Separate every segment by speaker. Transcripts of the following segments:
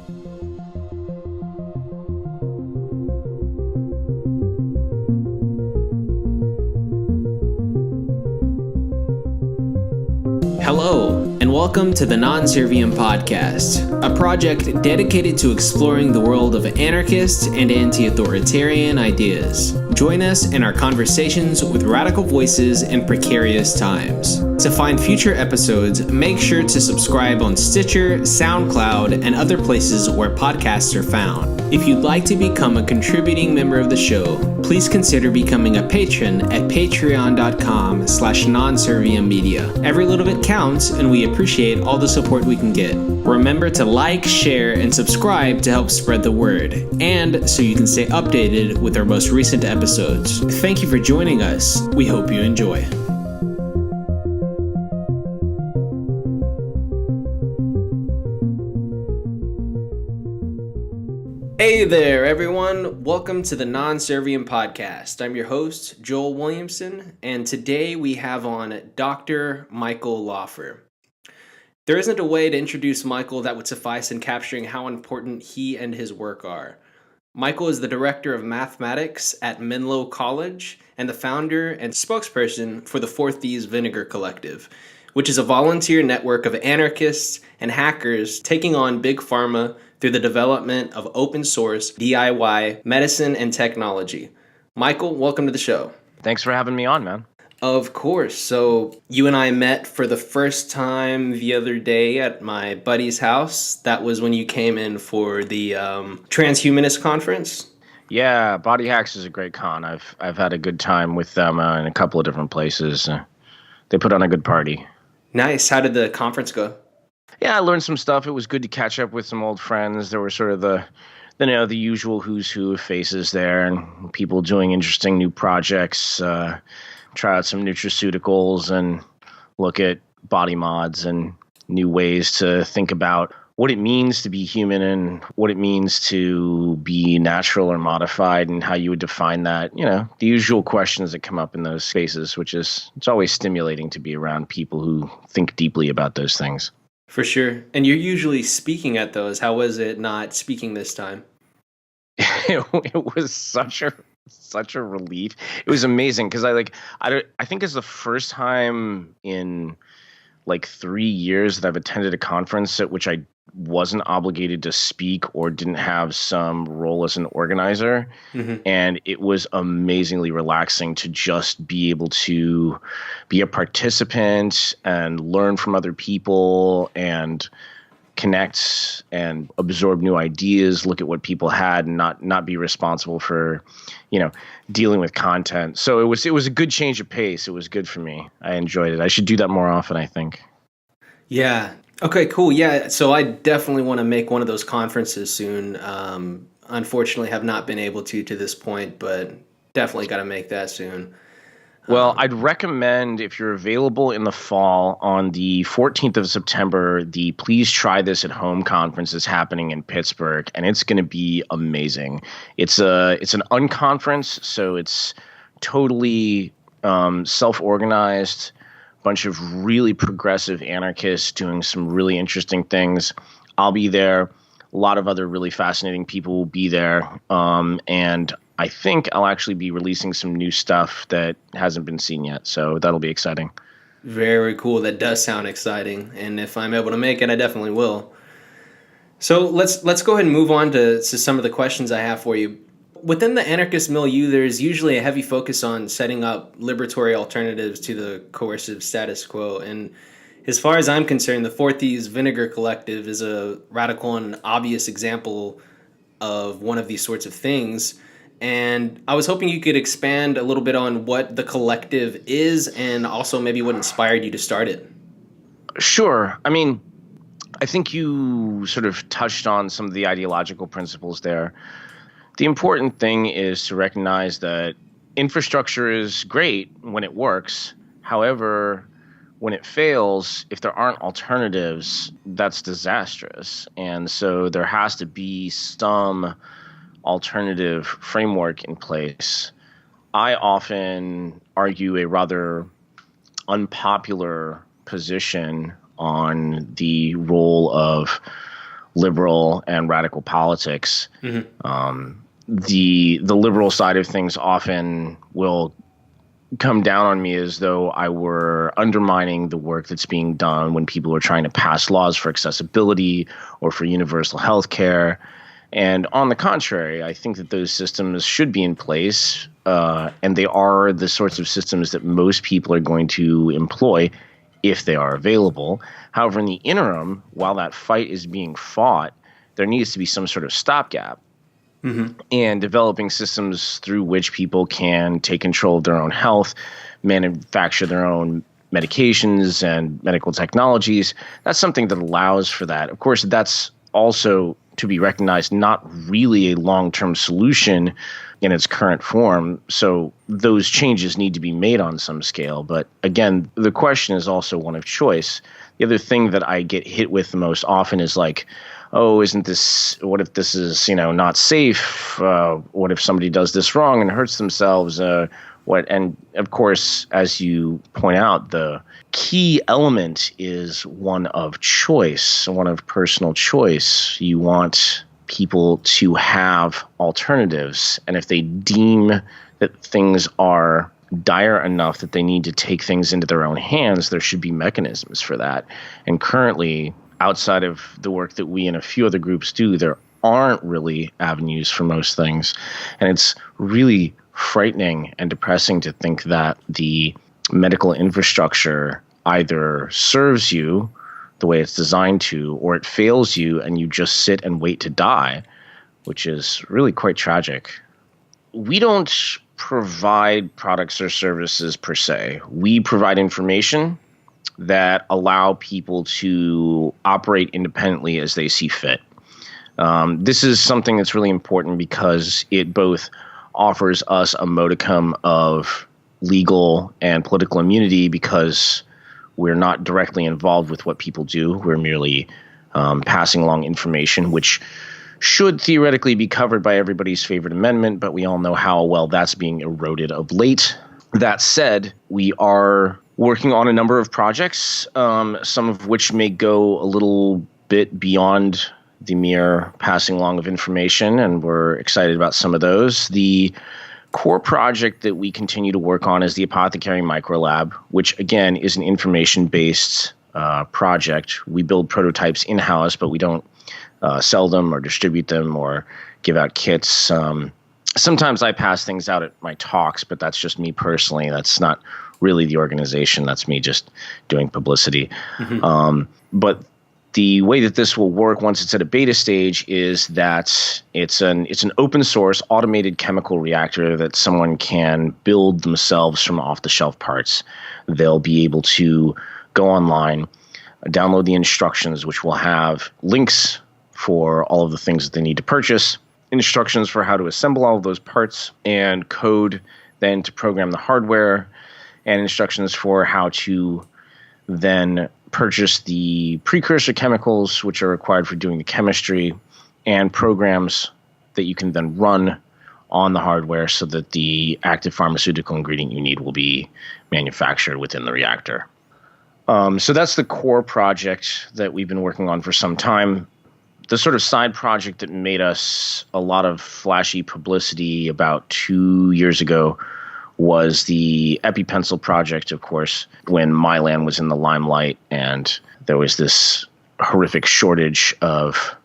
Speaker 1: Hello, and welcome to the Non-Serviam Podcast, a project dedicated to exploring the world of anarchist and anti-authoritarian ideas. Join us in our conversations with radical voices in precarious times. To find future episodes, make sure to subscribe on Stitcher, Soundcloud, and other places where podcasts are found. If you'd like to become a contributing member of the show, please consider becoming a patron at patreon.com/nonserviummedia. Every little bit counts, and we appreciate all the support we can get. Remember to like, share, and subscribe to help spread the word, and so you can stay updated with our most recent episodes. Thank you for joining us. We hope you enjoy. Hey there, everyone. Welcome to the Non-Serviam Podcast. I'm your host, Joel Williamson, and today we have on Dr. Michael Laufer. There isn't a way to introduce Michael that would suffice in capturing how important he and his work are. Michael is the director of mathematics at Menlo College and the founder and spokesperson for the Four Thieves Vinegar Collective, which is a volunteer network of anarchists and hackers taking on big pharma through the development of open source DIY medicine and technology. Michael, welcome to the show.
Speaker 2: Thanks for having me on, man.
Speaker 1: Of course. So you and I met for the first time the other day at my buddy's house. That was when you came in for the transhumanist conference.
Speaker 2: Yeah, Body Hacks is a great con. I've had a good time with them in a couple of different places. They put on a good party.
Speaker 1: Nice. How did the conference go?
Speaker 2: Yeah, I learned some stuff. It was good to catch up with some old friends. There were sort of the usual who's who of faces there, and people doing interesting new projects. Try out some nutraceuticals and look at body mods and new ways to think about what it means to be human and what it means to be natural or modified and how you would define that. You know, the usual questions that come up in those spaces, which is, it's always stimulating to be around people who think deeply about those things.
Speaker 1: For sure. And you're usually speaking at those. How was it not speaking this time?
Speaker 2: It was such a relief. It was amazing because I think it's the first time in like 3 years that I've attended a conference at which I wasn't obligated to speak or didn't have some role as an organizer. Mm-hmm. And it was amazingly relaxing to just be able to be a participant and learn from other people and connect and absorb new ideas, look at what people had and not be responsible for, dealing with content. So it was a good change of pace. It was good for me. I enjoyed it. I should do that more often, I think.
Speaker 1: Yeah. Okay, cool. Yeah. So I definitely want to make one of those conferences soon. Unfortunately have not been able to this point, but definitely got to make that soon.
Speaker 2: Well, I'd recommend if you're available in the fall on the 14th of September, the Please Try This at Home conference is happening in Pittsburgh, and it's going to be amazing. It's an unconference, so it's totally self-organized, bunch of really progressive anarchists doing some really interesting things. I'll be there. A lot of other really fascinating people will be there, and I think I'll actually be releasing some new stuff that hasn't been seen yet, so that'll be exciting.
Speaker 1: Very cool. That does sound exciting, and if I'm able to make it, I definitely will. So let's go ahead and move on to some of the questions I have for you. Within the anarchist milieu, there's usually a heavy focus on setting up liberatory alternatives to the coercive status quo, and as far as I'm concerned, the Four Thieves Vinegar Collective is a radical and obvious example of one of these sorts of things. And I was hoping you could expand a little bit on what the collective is and also maybe what inspired you to start it.
Speaker 2: Sure. I mean, I think you sort of touched on some of the ideological principles there. The important thing is to recognize that infrastructure is great when it works. However, when it fails, if there aren't alternatives, that's disastrous. And so there has to be some alternative framework in place. I often argue a rather unpopular position on the role of liberal and radical politics. The liberal side of things often will come down on me as though I were undermining the work that's being done when people are trying to pass laws for accessibility or for universal health care. And on the contrary, I think that those systems should be in place, and they are the sorts of systems that most people are going to employ if they are available. However, in the interim, while that fight is being fought, there needs to be some sort of stopgap. And developing systems through which people can take control of their own health, manufacture their own medications and medical technologies. That's something that allows for that. Of course, that's also, to be recognized, not really a long-term solution in its current form. So those changes need to be made on some scale. But again, the question is also one of choice. The other thing that I get hit with the most often is like, oh, what if this is, not safe? What if somebody does this wrong and hurts themselves? And of course, as you point out, the key element is one of choice, one of personal choice. You want people to have alternatives. And if they deem that things are dire enough that they need to take things into their own hands, there should be mechanisms for that. And currently, outside of the work that we and a few other groups do, there aren't really avenues for most things. And it's really frightening and depressing to think that the medical infrastructure either serves you the way it's designed to, or it fails you and you just sit and wait to die, which is really quite tragic. We don't provide products or services per se. We provide information that allow people to operate independently as they see fit. This is something that's really important because it both offers us a modicum of legal and political immunity because we're not directly involved with what people do. We're merely passing along information, which should theoretically be covered by everybody's favorite amendment, but we all know how well that's being eroded of late. That said, we are working on a number of projects, some of which may go a little bit beyond the mere passing along of information, and we're excited about some of those. The core project that we continue to work on is the Apothecary Lab, which again is an information-based project. We build prototypes in-house, but we don't sell them or distribute them or give out kits. Sometimes I pass things out at my talks, but that's just me personally. That's not really the organization. That's me just doing publicity. But the way that this will work once it's at a beta stage is that it's an open source automated chemical reactor that someone can build themselves from off-the-shelf parts. They'll be able to go online, download the instructions, which will have links for all of the things that they need to purchase, instructions for how to assemble all of those parts, and code then to program the hardware, and instructions for how to then purchase the precursor chemicals, which are required for doing the chemistry, and programs that you can then run on the hardware so that the active pharmaceutical ingredient you need will be manufactured within the reactor. So that's the core project that we've been working on for some time. The sort of side project that made us a lot of flashy publicity about 2 years ago was the EpiPencil project, of course, when Mylan was in the limelight and there was this horrific shortage of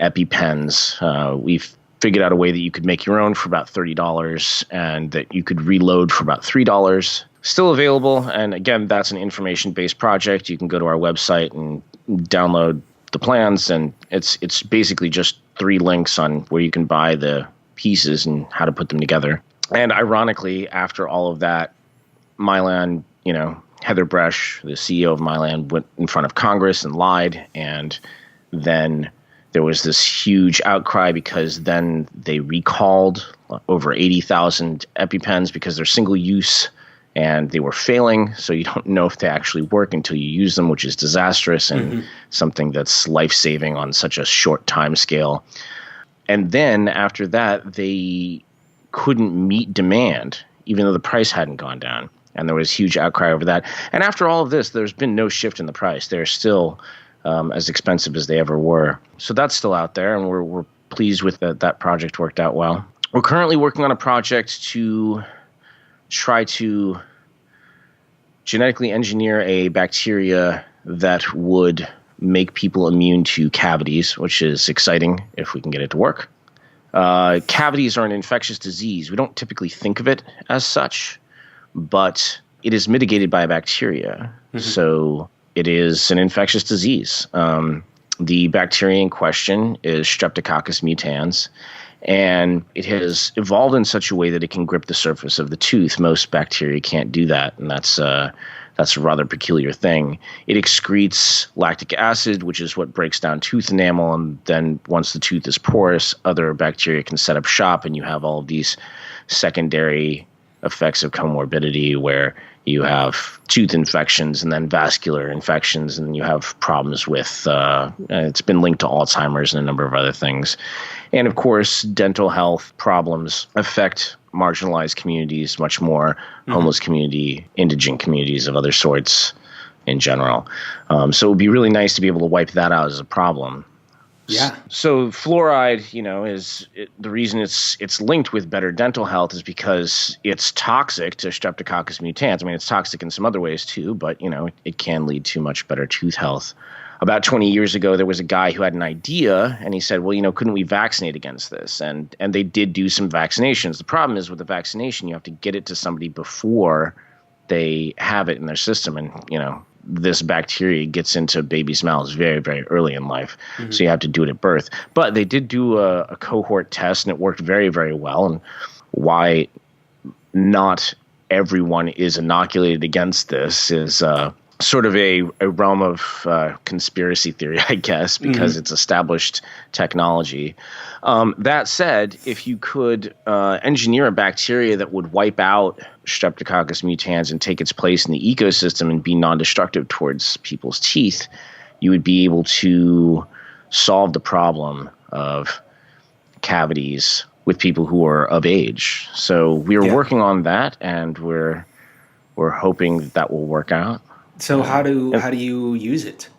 Speaker 2: EpiPens. We've figured out a way that you could make your own for about $30 and that you could reload for about $3. Still available, and again, that's an information-based project. You can go to our website and download the plans, and it's basically just 3 links on where you can buy the pieces and how to put them together. And ironically, after all of that, Mylan, Heather Bresch, the CEO of Mylan, went in front of Congress and lied. And then there was this huge outcry because then they recalled over 80,000 EpiPens because they're single use and they were failing. So you don't know if they actually work until you use them, which is disastrous and something that's life-saving on such a short time scale. And then after that, they couldn't meet demand, even though the price hadn't gone down. And there was huge outcry over that. And after all of this, there's been no shift in the price. They're still as expensive as they ever were. So that's still out there, and we're pleased with that project worked out well. We're currently working on a project to try to genetically engineer a bacteria that would make people immune to cavities, which is exciting if we can get it to work. Cavities are an infectious disease. We don't typically think of it as such, but it is mitigated by a bacteria. Mm-hmm. So it is an infectious disease. The bacteria in question is Streptococcus mutans, and it has evolved in such a way that it can grip the surface of the tooth. Most bacteria can't do that, and that's a rather peculiar thing. It excretes lactic acid, which is what breaks down tooth enamel, and then once the tooth is porous, other bacteria can set up shop, and you have all of these secondary effects of comorbidity where you have tooth infections and then vascular infections, and you have problems with, it's been linked to Alzheimer's and a number of other things. And of course, dental health problems affect marginalized communities much more, homeless community, indigent communities of other sorts in general. So it would be really nice to be able to wipe that out as a problem.
Speaker 1: Yeah.
Speaker 2: So fluoride, the reason it's linked with better dental health is because it's toxic to Streptococcus mutans. I mean, it's toxic in some other ways too, but it can lead to much better tooth health. About 20 years ago, there was a guy who had an idea, and he said, well, couldn't we vaccinate against this? And they did do some vaccinations. The problem is with the vaccination, you have to get it to somebody before they have it in their system. And, this bacteria gets into babies' mouths very, very early in life. Mm-hmm. So you have to do it at birth. But they did do a cohort test, and it worked very, very well. And why not everyone is inoculated against this is sort of a realm of conspiracy theory, I guess, because it's established technology. That said, if you could engineer a bacteria that would wipe out Streptococcus mutans and take its place in the ecosystem and be non-destructive towards people's teeth, you would be able to solve the problem of cavities with people who are of age. So we're working on that, and we're hoping that will work out.
Speaker 1: So how do you use it?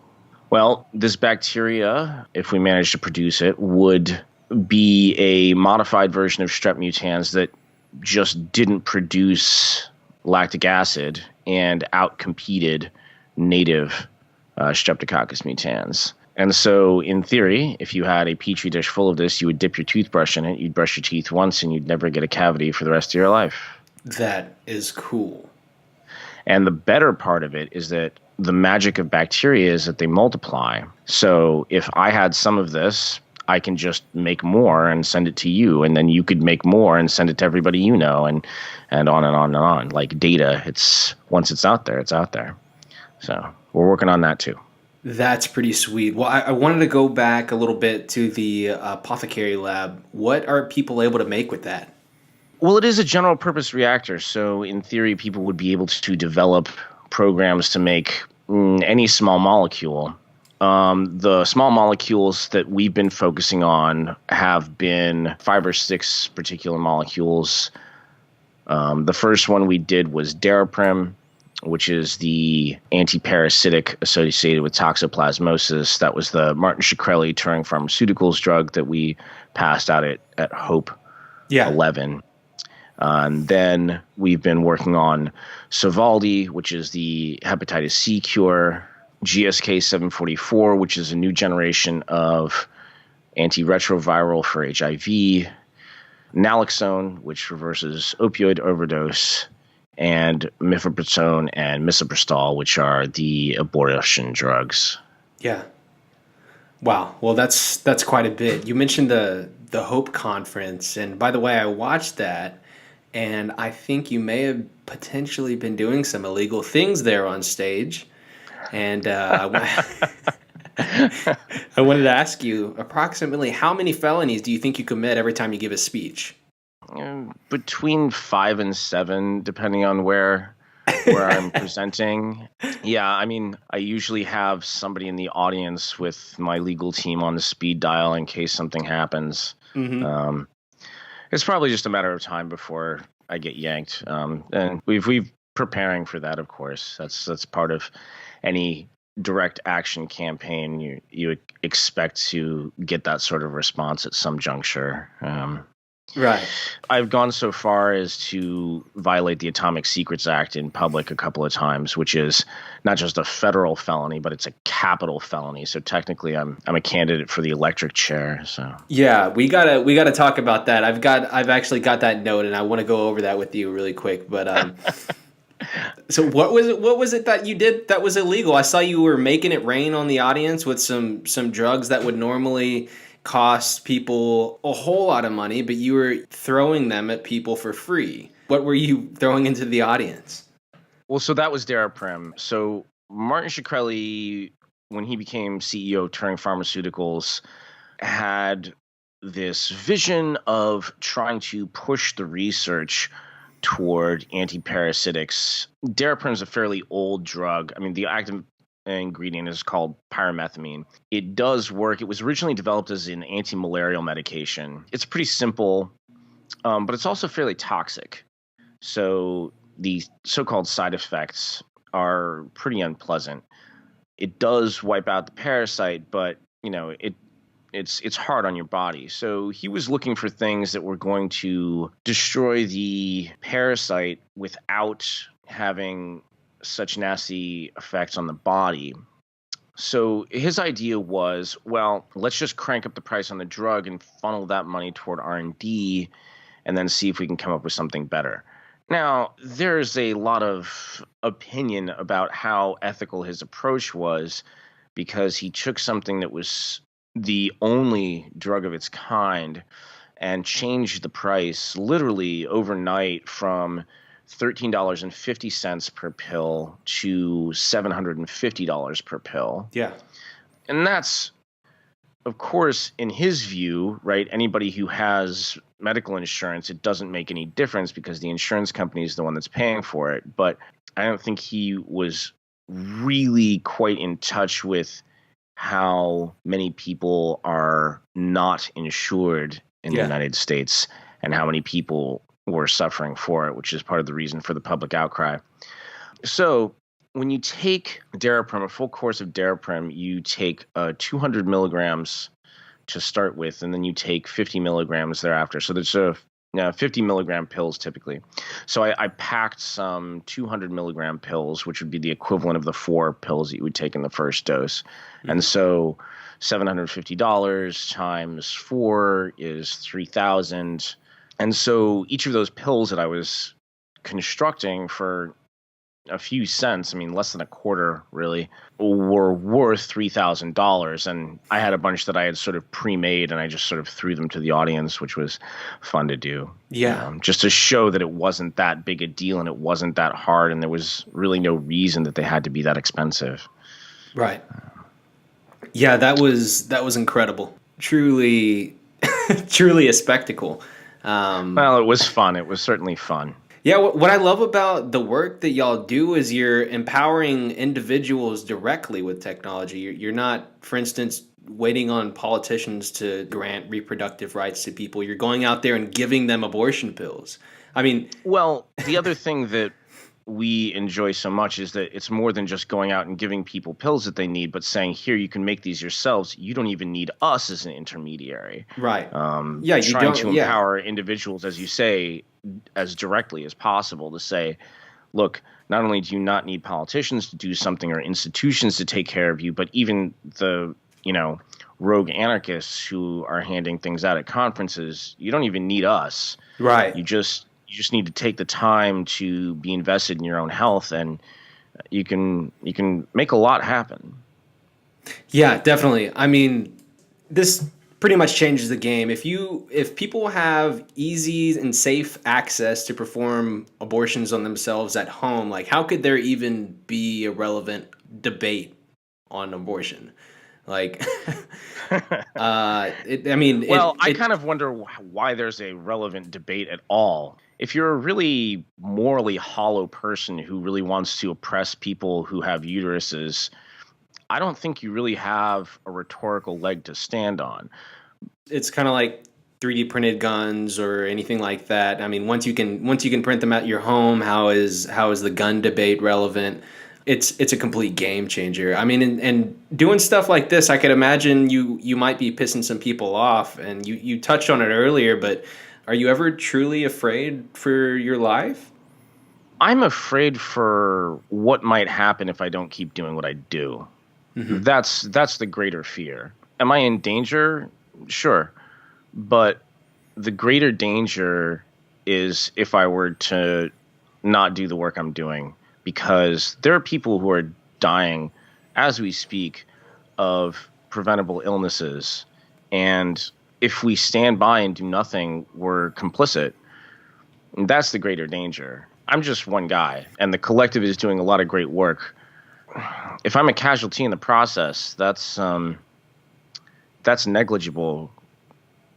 Speaker 2: Well, this bacteria, if we manage to produce it, would be a modified version of strep mutans that just didn't produce lactic acid and outcompeted native Streptococcus mutans. And so, in theory, if you had a petri dish full of this, you would dip your toothbrush in it, you'd brush your teeth once, and you'd never get a cavity for the rest of your life.
Speaker 1: That is cool.
Speaker 2: And the better part of it is that the magic of bacteria is that they multiply. So if I had some of this, I can just make more and send it to you, and then you could make more and send it to everybody and on and on and on. Like data, once it's out there, it's out there. So we're working on that too.
Speaker 1: That's pretty sweet. Well, I wanted to go back a little bit to the Apothecary Lab. What are people able to make with that?
Speaker 2: Well, it is a general purpose reactor, so in theory, people would be able to develop programs to make any small molecule. The small molecules that we've been focusing on have been 5 or 6 particular molecules. The first one we did was Daraprim, which is the anti-parasitic associated with toxoplasmosis. That was the Martin Shkreli Turing Pharmaceuticals drug that we passed out at Hope 11. And then we've been working on Sovaldi, which is the hepatitis C cure, GSK 744, which is a new generation of antiretroviral for HIV, naloxone, which reverses opioid overdose, and mifepristone and misoprostol, which are the abortion drugs.
Speaker 1: Yeah. Wow. Well, that's quite a bit. You mentioned the Hope Conference, and by the way, I watched that. And I think you may have potentially been doing some illegal things there on stage. And I wanted to ask you, approximately how many felonies do you think you commit every time you give a speech?
Speaker 2: Between 5 and 7, depending on where I'm presenting. Yeah, I mean, I usually have somebody in the audience with my legal team on the speed dial in case something happens. Mm-hmm. It's probably just a matter of time before I get yanked. And we've preparing for that, of course. That's part of any direct action campaign, you expect to get that sort of response at some juncture.
Speaker 1: Right.
Speaker 2: I've gone so far as to violate the Atomic Secrets Act in public a couple of times, which is not just a federal felony, but it's a capital felony. So technically, I'm a candidate for the electric chair. So
Speaker 1: Yeah, we gotta talk about that. I've actually got that note, and I want to go over that with you really quick. But so what was it? What was it that you did that was illegal? I saw you were making it rain on the audience with some drugs that would normally cost people a whole lot of money, but you were throwing them at people for free. What were you throwing into the audience?
Speaker 2: well, so that was Daraprim. So Martin Shkreli, when he became CEO of Turing Pharmaceuticals, had this vision of trying to push the research toward antiparasitics. Daraprim is a fairly old drug. I mean, the active ingredient is called pyrimethamine. It does work. It was originally developed as an anti-malarial medication. It's pretty simple, but it's also fairly toxic. So the so-called side effects are pretty unpleasant. It does wipe out the parasite, but it's hard on your body. So he was looking for things that were going to destroy the parasite without having such nasty effects on the body. So his idea was, well, let's just crank up the price on the drug and funnel that money toward R&D and then see if we can come up with something better. Now, there's a lot of opinion about how ethical his approach was, because he took something that was the only drug of its kind and changed the price literally overnight from $13.50 per pill to $750 per pill.
Speaker 1: Yeah.
Speaker 2: And that's, of course, in his view, right? Anybody who has medical insurance, it doesn't make any difference because the insurance company is the one that's paying for it. But I don't think he was really quite in touch with how many people are not insured in the United States and how many people were suffering for it, which is part of the reason for the public outcry. So when you take Daraprim, a full course of Daraprim, you take 200 milligrams to start with, and then you take 50 milligrams thereafter. So there's 50 milligram pills typically. So I packed some 200 milligram pills, which would be the equivalent of the 4 pills that you would take in the first dose. Mm-hmm. And so $750 times 4 is $3,000. And so each of those pills that I was constructing for a few cents, I mean, less than a quarter really, were worth $3,000. And I had a bunch that I had sort of pre-made, and I just sort of threw them to the audience, which was fun to do.
Speaker 1: Yeah.
Speaker 2: Just to show that it wasn't that big a deal and it wasn't that hard, and there was really no reason that they had to be that expensive.
Speaker 1: Right. Yeah, that was incredible. Truly, truly a spectacle.
Speaker 2: Well, it was fun. It was certainly fun.
Speaker 1: Yeah, what I love about the work that y'all do is you're empowering individuals directly with technology. You're not, for instance, waiting on politicians to grant reproductive rights to people. You're going out there and giving them abortion pills. I mean,
Speaker 2: well, the other thing that we enjoy so much is that it's more than just going out and giving people pills that they need, but saying, here, you can make these yourselves. You don't even need us as an intermediary.
Speaker 1: Right.
Speaker 2: Trying to empower individuals, as you say, as directly as possible to say, look, not only do you not need politicians to do something or institutions to take care of you, but even the, rogue anarchists who are handing things out at conferences, you don't even need us.
Speaker 1: Right.
Speaker 2: You just need to take the time to be invested in your own health, and you can make a lot happen.
Speaker 1: Yeah, definitely. I mean, this pretty much changes the game. If people have easy and safe access to perform abortions on themselves at home, like how could there even be a relevant debate on abortion? Like, I
Speaker 2: kind of wonder why there's a relevant debate at all. If you're a really morally hollow person who really wants to oppress people who have uteruses, I don't think you really have a rhetorical leg to stand on.
Speaker 1: It's kind of like 3D printed guns or anything like that. I mean, once you can print them at your home, how is the gun debate relevant? it's a complete game changer. I mean, and doing stuff like this, I could imagine you might be pissing some people off, and you touched on it earlier, but are you ever truly afraid for your life?
Speaker 2: I'm afraid for what might happen if I don't keep doing what I do.
Speaker 1: Mm-hmm.
Speaker 2: That's the greater fear. Am I in danger? Sure. But the greater danger is if I were to not do the work I'm doing, because there are people who are dying as we speak of preventable illnesses. And if we stand by and do nothing, we're complicit. And that's the greater danger. I'm just one guy, and the collective is doing a lot of great work. If I'm a casualty in the process, that's negligible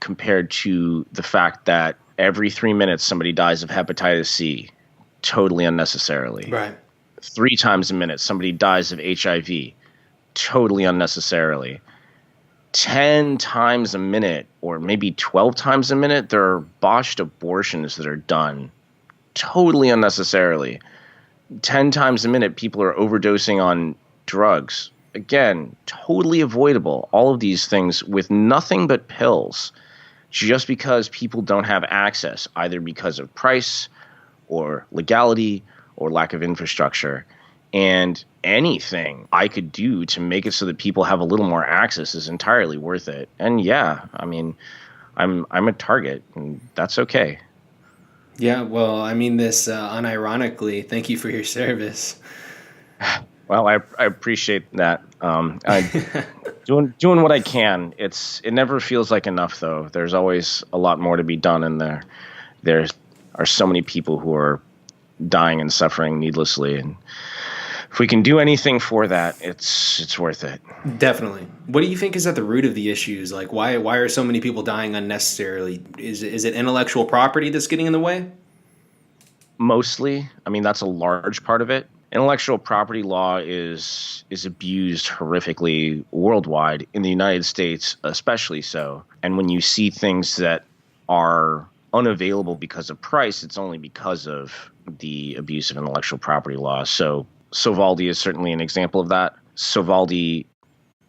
Speaker 2: compared to the fact that every 3 minutes somebody dies of hepatitis C, totally unnecessarily.
Speaker 1: Right.
Speaker 2: 3 times a minute somebody dies of HIV, totally unnecessarily. 10 times a minute, or maybe 12 times a minute, there are botched abortions that are done totally unnecessarily. 10 times a minute, people are overdosing on drugs. Again, totally avoidable. All of these things with nothing but pills, just because people don't have access, either because of price or legality or lack of infrastructure. And anything I could do to make it so that people have a little more access is entirely worth it. And yeah, I mean, I'm a target, and that's okay.
Speaker 1: Yeah, well, I mean this unironically. Thank you for your service.
Speaker 2: Well, I appreciate that. Doing what I can. It never feels like enough, though. There's always a lot more to be done, and there are so many people who are dying and suffering needlessly. And if we can do anything for that, it's worth it.
Speaker 1: Definitely. What do you think is at the root of the issues? Like, why are so many people dying unnecessarily? Is it intellectual property that's getting in the way?
Speaker 2: Mostly. I mean, that's a large part of it. Intellectual property law is abused horrifically worldwide, in the United States especially so. And when you see things that are unavailable because of price, it's only because of the abuse of intellectual property law. So Sovaldi is certainly an example of that. Sovaldi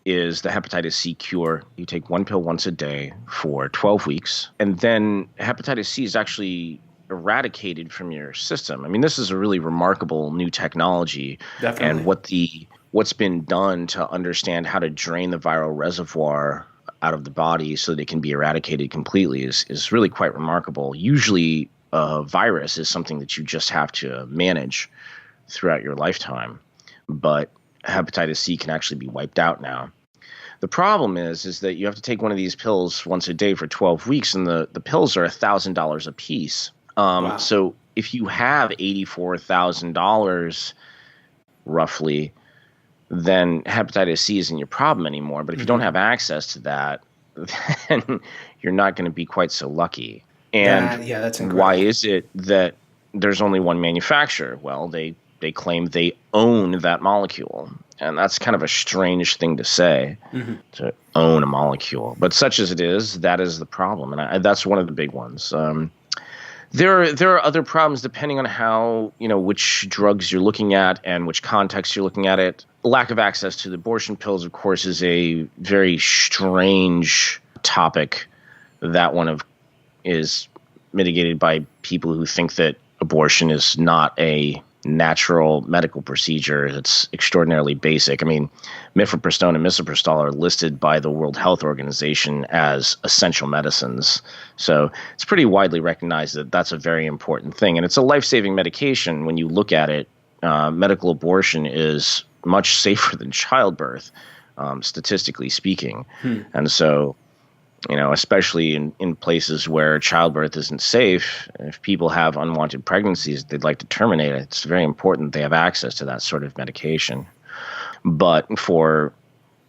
Speaker 2: is the hepatitis C cure. You take 1 pill once a day for 12 weeks, and then hepatitis C is actually eradicated from your system. I mean, this is a really remarkable new technology.
Speaker 1: Definitely.
Speaker 2: And what's been done to understand how to drain the viral reservoir out of the body so that it can be eradicated completely is really quite remarkable. Usually a virus is something that you just have to manage throughout your lifetime, but hepatitis C can actually be wiped out now. The problem is that you have to take one of these pills once a day for 12 weeks, and the pills are $1,000 a piece.
Speaker 1: Wow.
Speaker 2: So if you have $84,000 roughly, then hepatitis C isn't your problem anymore. But if you don't have access to that, then you're not going to be quite so lucky. And
Speaker 1: that's incredible.
Speaker 2: Why is it that there's only one manufacturer? Well, they claim they own that molecule. And that's kind of a strange thing to say, to own a molecule. But such as it is, that is the problem. And that's one of the big ones. There are other problems depending on how, which drugs you're looking at and which context you're looking at it. Lack of access to the abortion pills, of course, is a very strange topic. That one is mitigated by people who think that abortion is not a natural medical procedure. It's extraordinarily basic. I mean, mifepristone and misoprostol are listed by the World Health Organization as essential medicines. So it's pretty widely recognized that that's a very important thing. And it's a life-saving medication when you look at it. Medical abortion is much safer than childbirth, statistically speaking. And so, especially in places where childbirth isn't safe, if people have unwanted pregnancies they'd like to terminate it, it's very important they have access to that sort of medication. But for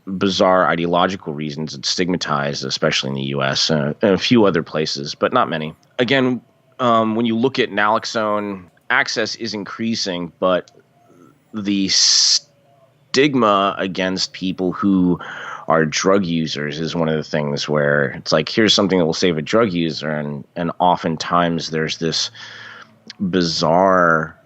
Speaker 2: bizarre ideological reasons, it's stigmatized, especially in the U.S. And a few other places, but not many. Again, when you look at naloxone, access is increasing, but the stigma against people who are drug users is one of the things where it's like, here's something that will save a drug user. And oftentimes there's this bizarre,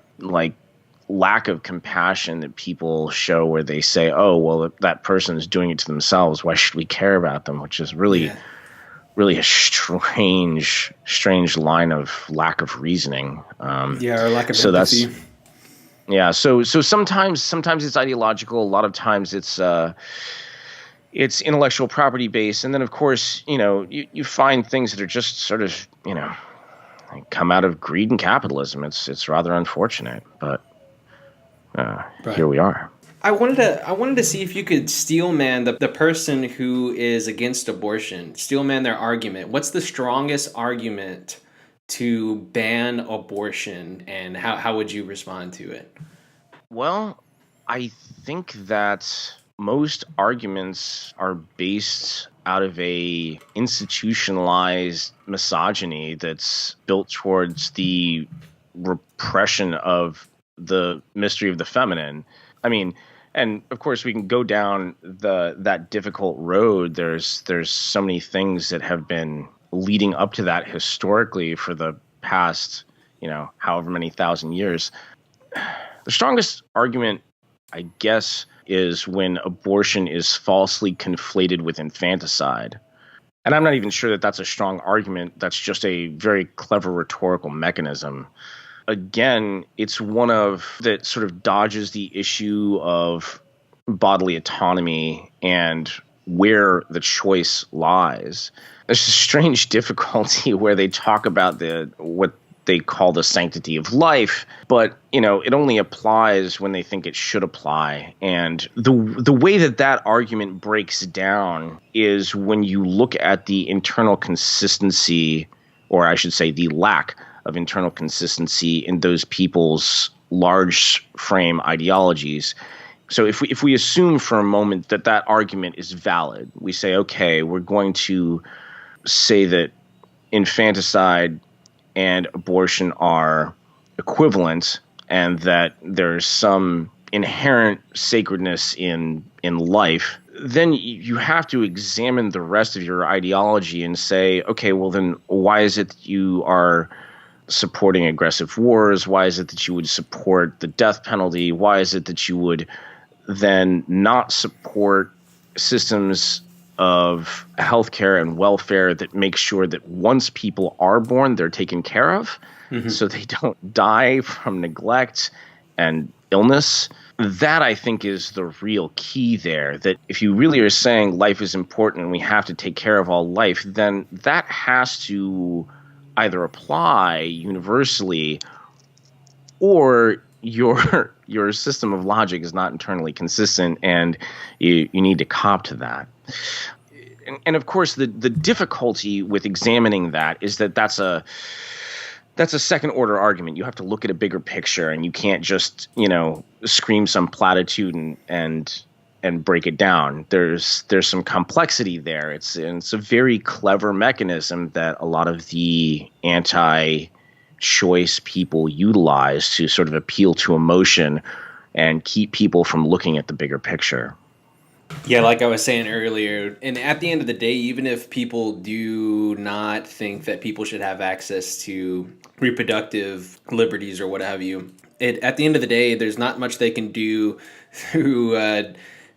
Speaker 2: lack of compassion that people show where they say, oh, well, if that person is doing it to themselves, why should we care about them? Which is really a strange line of lack of reasoning.
Speaker 1: Or lack of
Speaker 2: so
Speaker 1: empathy.
Speaker 2: That's yeah. So sometimes it's ideological. A lot of times it's intellectual property based, and then of course you find things that are just sort of come out of greed and capitalism. It's rather unfortunate, but here we are.
Speaker 1: I wanted to see if you could steelman the person who is against abortion, steelman their argument. What's the strongest argument to ban abortion, and how would you respond to it?
Speaker 2: Well, I think that most arguments are based out of a institutionalized misogyny that's built towards the repression of the mystery of the feminine. I mean, and of course we can go down that difficult road. There's so many things that have been leading up to that historically for the past, however many thousand years. The strongest argument, I guess, is when abortion is falsely conflated with infanticide. And I'm not even sure that that's a strong argument. That's just a very clever rhetorical mechanism. Again, it's one of that sort of dodges the issue of bodily autonomy and where the choice lies. There's a strange difficulty where they talk about what they call the sanctity of life, but it only applies when they think it should apply. And the way that argument breaks down is when you look at the internal consistency, or I should say the lack of internal consistency in those people's large frame ideologies. So if we assume for a moment that argument is valid, we say, okay, we're going to say that infanticide and abortion are equivalent, and that there's some inherent sacredness in life, then you have to examine the rest of your ideology and say, okay, well then why is it that you are supporting aggressive wars? Why is it that you would support the death penalty? Why is it that you would then not support systems of healthcare and welfare that make sure that once people are born, they're taken care of, so they don't die from neglect and illness? That, I think, is the real key there. That if you really are saying life is important and we have to take care of all life, then that has to either apply universally, or your system of logic is not internally consistent, and you need to cop to that. And of course, the difficulty with examining that is that's a second order argument. You have to look at a bigger picture, and you can't just scream some platitude and break it down. There's some complexity there. It's a very clever mechanism that a lot of the anti-choice people utilize to sort of appeal to emotion and keep people from looking at the bigger picture.
Speaker 1: Yeah, like I was saying earlier, and at the end of the day, even if people do not think that people should have access to reproductive liberties or what have you, at the end of the day, there's not much they can do through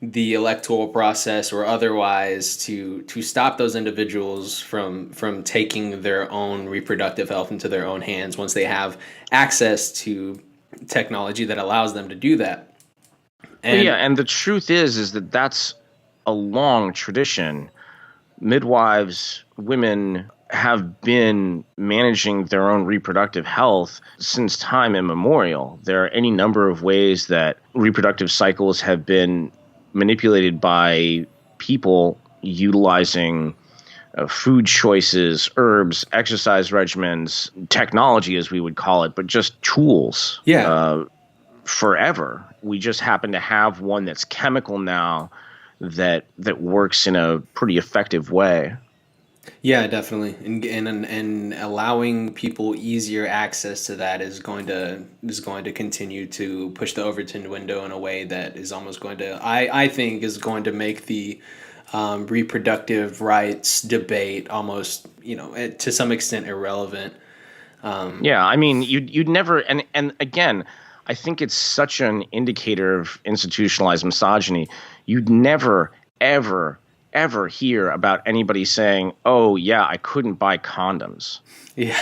Speaker 1: the electoral process or otherwise to stop those individuals from taking their own reproductive health into their own hands once they have access to technology that allows them to do that.
Speaker 2: And the truth is that that's a long tradition. Midwives, women have been managing their own reproductive health since time immemorial. There are any number of ways that reproductive cycles have been manipulated by people utilizing food choices, herbs, exercise regimens, technology, as we would call it, but just tools. Forever. We just happen to have one that's chemical now that works in a pretty effective way.
Speaker 1: Yeah, definitely, and allowing people easier access to that is going to continue to push the Overton window in a way that is almost going to, I think, is going to make the reproductive rights debate almost, to some extent irrelevant.
Speaker 2: I mean, you'd never, and again, I think it's such an indicator of institutionalized misogyny. You'd never, ever, ever hear about anybody saying, "Oh, yeah, I couldn't buy condoms."
Speaker 1: Yeah.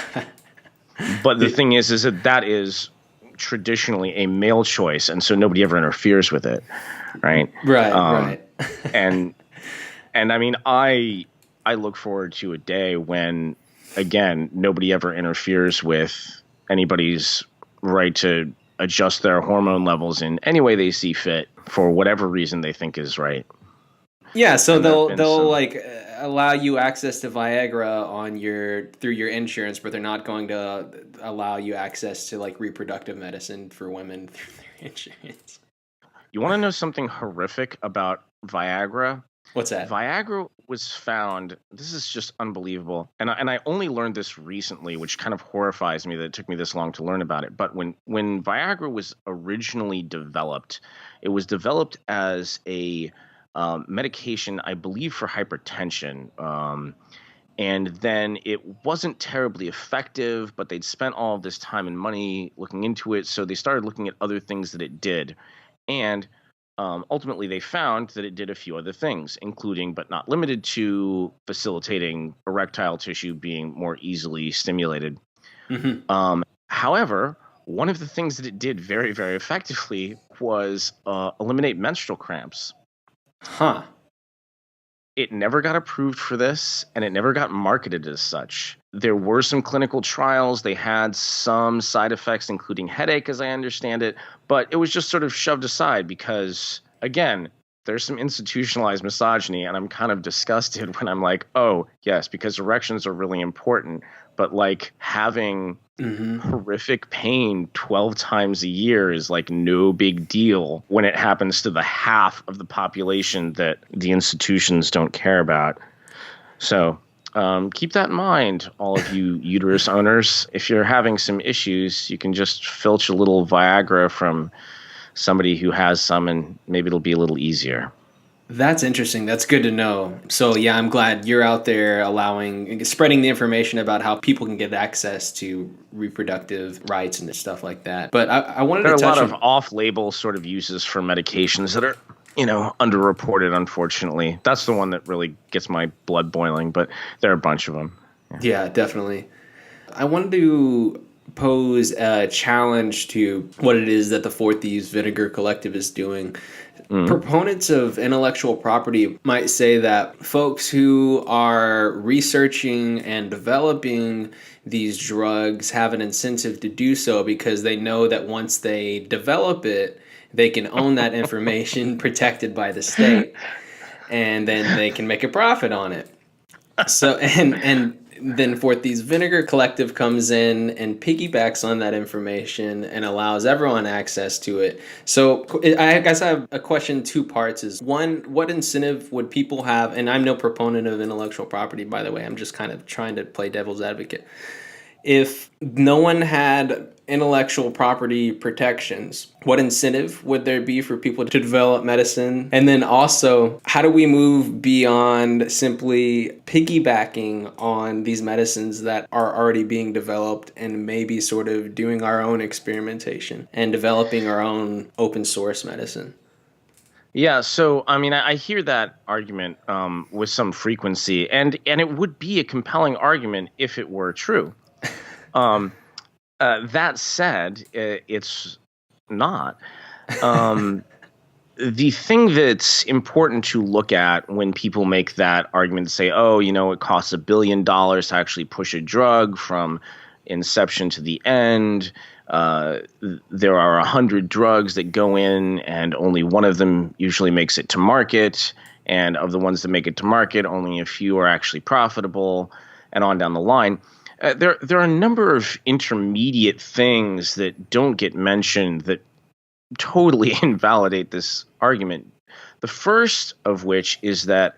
Speaker 2: But the thing is that is traditionally a male choice, and so nobody ever interferes with it, right?
Speaker 1: Right.
Speaker 2: and I mean, I look forward to a day when, again, nobody ever interferes with anybody's right to adjust their hormone levels in any way they see fit for whatever reason they think is right.
Speaker 1: Yeah, so
Speaker 2: And
Speaker 1: they'll like allow you access to Viagra through your insurance, but they're not going to allow you access to like reproductive medicine for women through their insurance.
Speaker 2: You want to know something horrific about Viagra?
Speaker 1: What's that?
Speaker 2: Viagra was found. This is just unbelievable, and I only learned this recently, which kind of horrifies me that it took me this long to learn about it. But when Viagra was originally developed, it was developed as a medication, I believe, for hypertension. And then it wasn't terribly effective, but they'd spent all of this time and money looking into it, so they started looking at other things that it did. And ultimately, they found that it did a few other things, including but not limited to facilitating erectile tissue being more easily stimulated.
Speaker 1: Mm-hmm.
Speaker 2: However, one of the things that it did very, very effectively was eliminate menstrual cramps.
Speaker 1: Huh.
Speaker 2: It never got approved for this, and it never got marketed as such. There were some clinical trials. They had some side effects, including headache, as I understand it, but it was just sort of shoved aside because, again, there's some institutionalized misogyny, and I'm kind of disgusted when I'm like, oh, yes, because erections are really important, but like having horrific pain 12 times a year is like no big deal when it happens to the half of the population that the institutions don't care about. So keep that in mind, all of you uterus owners. If you're having some issues, you can just filch a little Viagra from somebody who has some, and maybe it'll be a little easier.
Speaker 1: That's interesting. That's good to know. So yeah, I'm glad you're out there spreading the information about how people can get access to reproductive rights and stuff like that. But I wanted to touch on...
Speaker 2: There are a lot of off-label sort of uses for medications that are, underreported, unfortunately. That's the one that really gets my blood boiling, but there are a bunch of them.
Speaker 1: Yeah, definitely. I wanted to pose a challenge to what it is that the Four Thieves Vinegar Collective is doing. Proponents of intellectual property might say that folks who are researching and developing these drugs have an incentive to do so because they know that once they develop it, they can own that information protected by the state, and then they can make a profit on it. So, and then Four Thieves Vinegar Collective comes in and piggybacks on that information and allows everyone access to it. So I guess I have a question, two parts. Is one, what incentive would people have? And I'm no proponent of intellectual property, by the way. I'm just kind of trying to play devil's advocate. If no one had intellectual property protections, what incentive would there be for people to develop medicine? And then also, how do we move beyond simply piggybacking on these medicines that are already being developed and maybe sort of doing our own experimentation and developing our own open source medicine?
Speaker 2: Yeah, so I mean, I hear that argument with some frequency, and it would be a compelling argument if it were true. That said, it's not. The thing that's important to look at when people make that argument, say, oh, it costs $1 billion to actually push a drug from inception to the end. There are 100 drugs that go in, and only one of them usually makes it to market. And of the ones that make it to market, only a few are actually profitable, and on down the line. There are a number of intermediate things that don't get mentioned that totally invalidate this argument. The first of which is that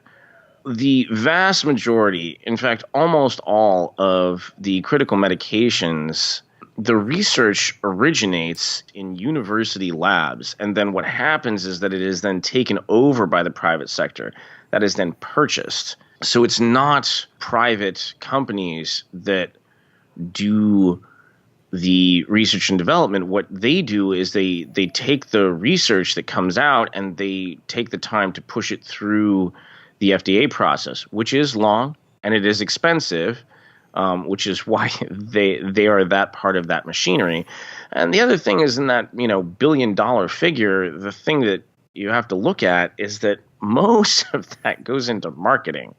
Speaker 2: the vast majority, in fact, almost all of the critical medications, the research originates in university labs. And then what happens is that it is then taken over by the private sector. That is then purchased. So it's not private companies that do the research and development, what they do is they take the research that comes out and they take the time to push it through the FDA process, which is long and it is expensive, which is why they are that part of that machinery. And the other thing is, in that billion-dollar figure, the thing that you have to look at is that most of that goes into marketing.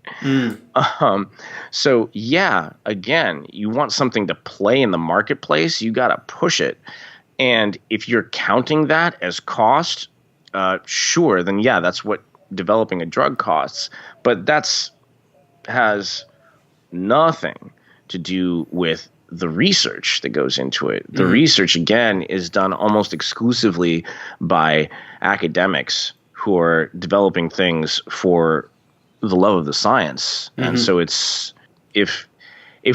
Speaker 2: So yeah, again, you want something to play in the marketplace, you got to push it. And if you're counting that as cost, sure, then yeah, that's what developing a drug costs. But has nothing to do with the research that goes into it. The research, again, is done almost exclusively by academics who are developing things for the love of the science. And so it's if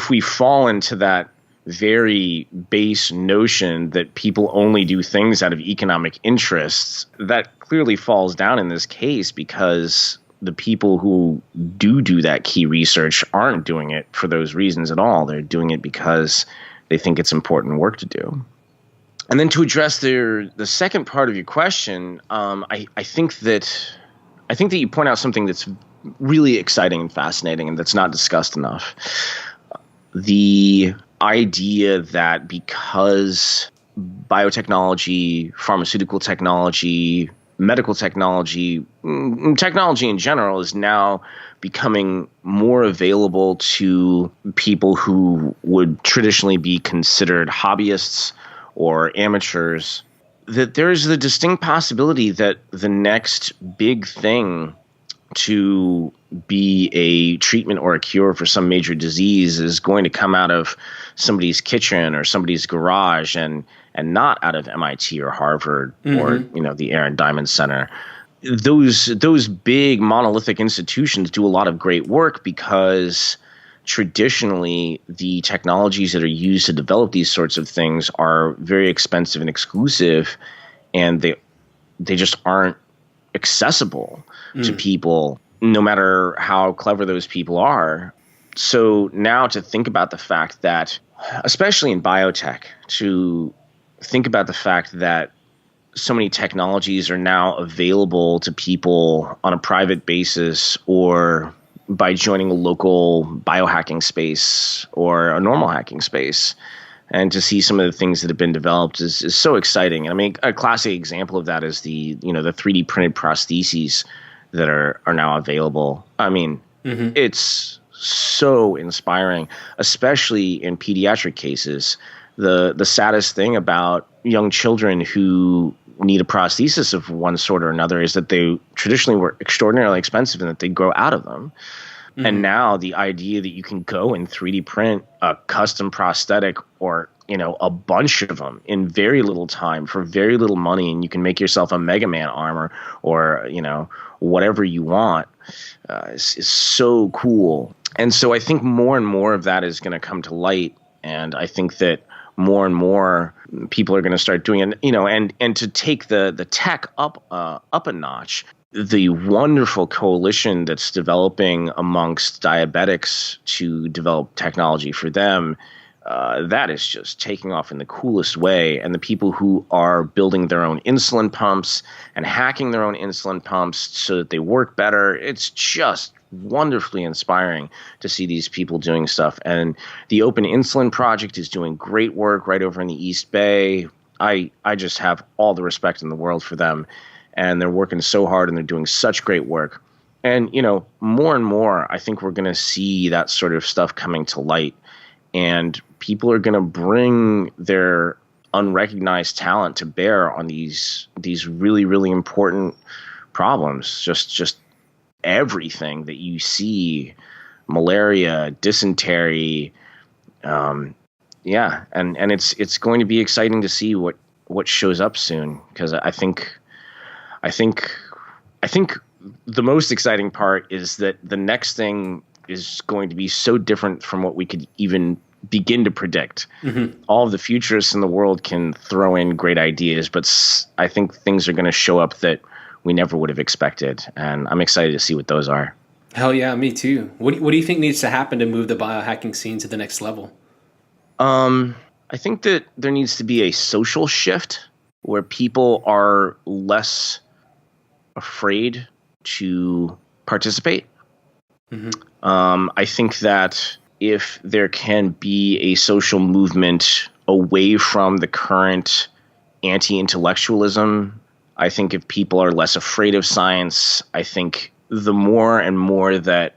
Speaker 2: we fall into that very base notion that people only do things out of economic interests, that clearly falls down in this case, because the people who do that key research aren't doing it for those reasons at all. They're doing it because they think it's important work to do. And then to address the second part of your question, I think that you point out something that's really exciting and fascinating and that's not discussed enough. The idea that because biotechnology, pharmaceutical technology, medical technology in general is now becoming more available to people who would traditionally be considered hobbyists or amateurs, that there's the distinct possibility that the next big thing to be a treatment or a cure for some major disease is going to come out of somebody's kitchen or somebody's garage and not out of MIT or Harvard or the Aaron Diamond Center. Those big monolithic institutions do a lot of great work because traditionally the technologies that are used to develop these sorts of things are very expensive and exclusive, and they just aren't accessible to people, no matter how clever those people are. So now to think about the fact that, especially in biotech, to think about the fact that so many technologies are now available to people on a private basis or by joining a local biohacking space or a normal hacking space, and to see some of the things that have been developed is so exciting. I mean, a classic example of that is the 3D printed prostheses that are now available. I mean, it's so inspiring, especially in pediatric cases. The saddest thing about young children who need a prosthesis of one sort or another is that they traditionally were extraordinarily expensive and that they grow out of them. And now the idea that you can go and 3D print a custom prosthetic or, a bunch of them in very little time for very little money, and you can make yourself a Mega Man armor or, whatever you want, is so cool. And so I think more and more of that is going to come to light. And I think that more and more people are going to start doing it, and to take the tech up a notch. The wonderful coalition that's developing amongst diabetics to develop technology for them, that is just taking off in the coolest way. And the people who are building their own insulin pumps and hacking their own insulin pumps so that they work better, it's just wonderfully inspiring to see these people doing stuff. And the Open Insulin Project is doing great work right over in the East Bay. I just have all the respect in the world for them. And they're working so hard and they're doing such great work. And, more and more, I think we're going to see that sort of stuff coming to light. And people are going to bring their unrecognized talent to bear on these really, really important problems. Just everything that you see, malaria, dysentery. And it's going to be exciting to see what shows up soon, because I think the most exciting part is that the next thing is going to be so different from what we could even begin to predict. All of the futurists in the world can throw in great ideas, but I think things are going to show up that we never would have expected. And I'm excited to see what those are.
Speaker 1: Hell yeah, me too. What do you think needs to happen to move the biohacking scene to the next level?
Speaker 2: I think that there needs to be a social shift where people are less afraid to participate. I think that if there can be a social movement away from the current anti-intellectualism, I think if people are less afraid of science, I think the more and more that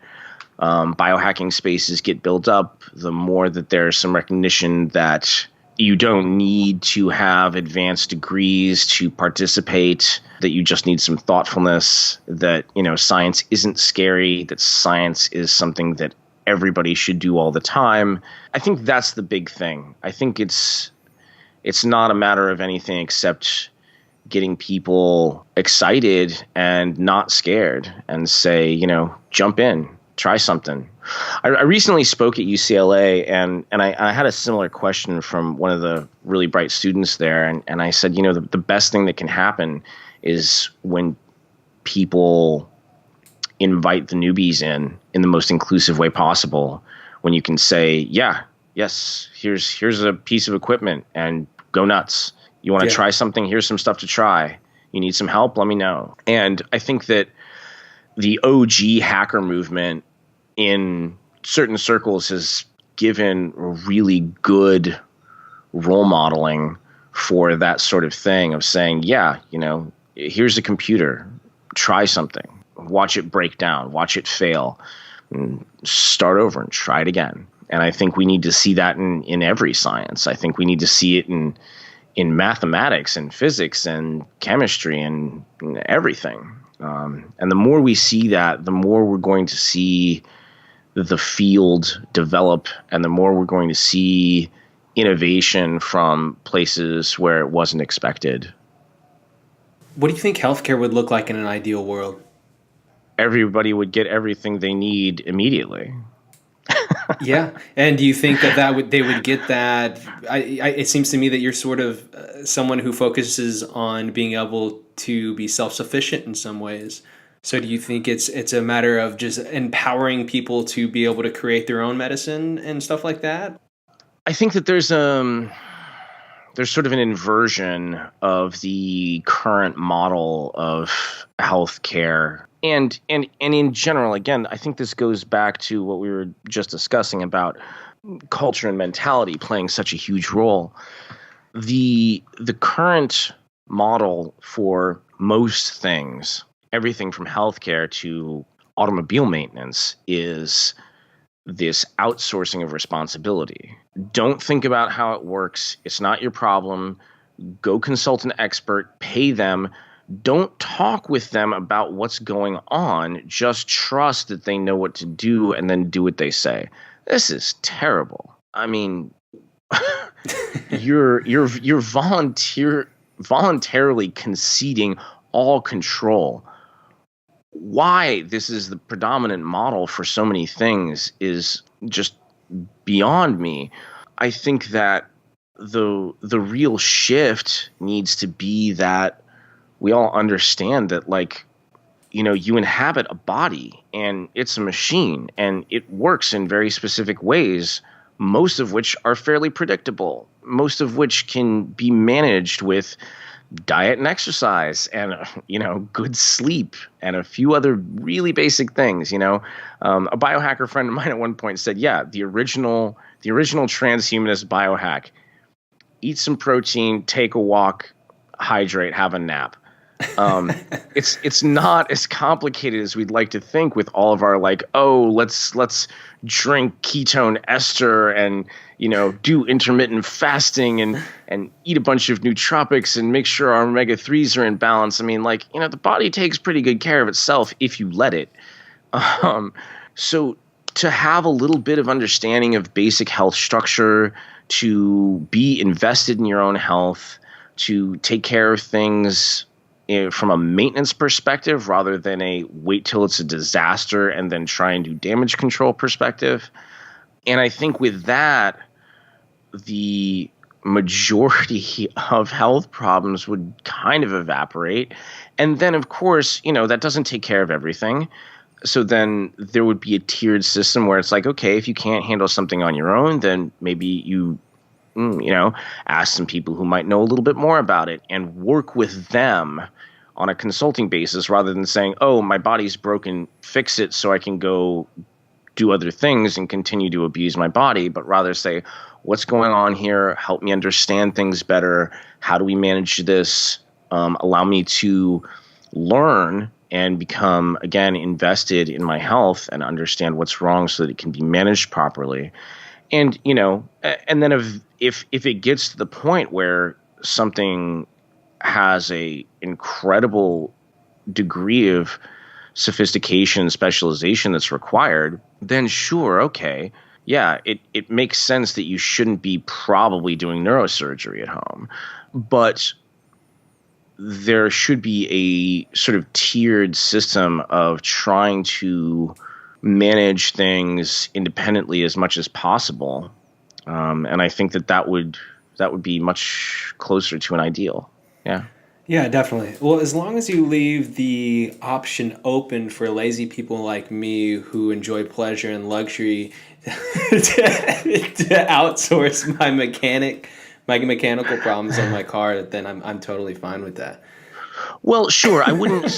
Speaker 2: biohacking spaces get built up, the more that there's some recognition that you don't need to have advanced degrees to participate, that you just need some thoughtfulness, that, science isn't scary, that science is something that everybody should do all the time. I think that's the big thing. I think it's not a matter of anything except getting people excited and not scared and say, jump in, try something. I recently spoke at UCLA and I had a similar question from one of the really bright students there. And I said, the best thing that can happen is when people invite the newbies in the most inclusive way possible, when you can say, yes, here's a piece of equipment and go nuts. You want to try something? Here's some stuff to try. You need some help? Let me know. And I think that the OG hacker movement in certain circles has given really good role modeling for that sort of thing of saying, here's a computer, try something, watch it break down, watch it fail, and start over and try it again. And I think we need to see that in every science. I think we need to see it in mathematics and physics and chemistry and everything. And the more we see that, the more we're going to see the field develop, and the more we're going to see innovation from places where it wasn't expected.
Speaker 1: What do you think healthcare would look like in an ideal world?
Speaker 2: Everybody would get everything they need immediately.
Speaker 1: Yeah. And do you think that they would get that? It seems to me that you're sort of someone who focuses on being able to be self-sufficient in some ways. So do you think it's a matter of just empowering people to be able to create their own medicine and stuff like that?
Speaker 2: I think that there's sort of an inversion of the current model of healthcare. And in general, again, I think this goes back to what we were just discussing about culture and mentality playing such a huge role. The current model for most things, everything from healthcare to automobile maintenance, is this outsourcing of responsibility. Don't think about how it works. It's not your problem. Go consult an expert, pay them. Don't talk with them about what's going on. Just trust that they know what to do and then do what they say. This is terrible. I mean, you're voluntarily conceding all control. Why this is the predominant model for so many things is just beyond me. I think that the real shift needs to be that we all understand that, you inhabit a body and it's a machine and it works in very specific ways, most of which are fairly predictable, most of which can be managed with diet and exercise and, good sleep and a few other really basic things. A biohacker friend of mine at one point said, the original transhumanist biohack: eat some protein, take a walk, hydrate, have a nap. It's not as complicated as we'd like to think with all of our let's drink ketone ester and do intermittent fasting and eat a bunch of nootropics and make sure our omega-3s are in balance. I mean, the body takes pretty good care of itself if you let it. So to have a little bit of understanding of basic health structure, to be invested in your own health, to take care of things from a maintenance perspective rather than a wait till it's a disaster and then try and do damage control perspective. And I think with that, the majority of health problems would kind of evaporate. And then, of course, that doesn't take care of everything. So then there would be a tiered system where it's okay, if you can't handle something on your own, then maybe you ask some people who might know a little bit more about it and work with them on a consulting basis rather than saying, oh, my body's broken, fix it so I can go do other things and continue to abuse my body, but rather say, what's going on here? Help me understand things better. How do we manage this? Allow me to learn and become, again, invested in my health and understand what's wrong so that it can be managed properly. And, and then if it gets to the point where something has a incredible degree of sophistication, specialization that's required, then sure, okay. Yeah, it makes sense that you shouldn't be probably doing neurosurgery at home. But there should be a sort of tiered system of trying to manage things independently as much as possible. And I think that would be much closer to an ideal. Yeah.
Speaker 1: Yeah, definitely. Well, as long as you leave the option open for lazy people like me who enjoy pleasure and luxury to outsource my mechanical problems on my car, then I'm totally fine with that.
Speaker 2: Well, sure. I wouldn't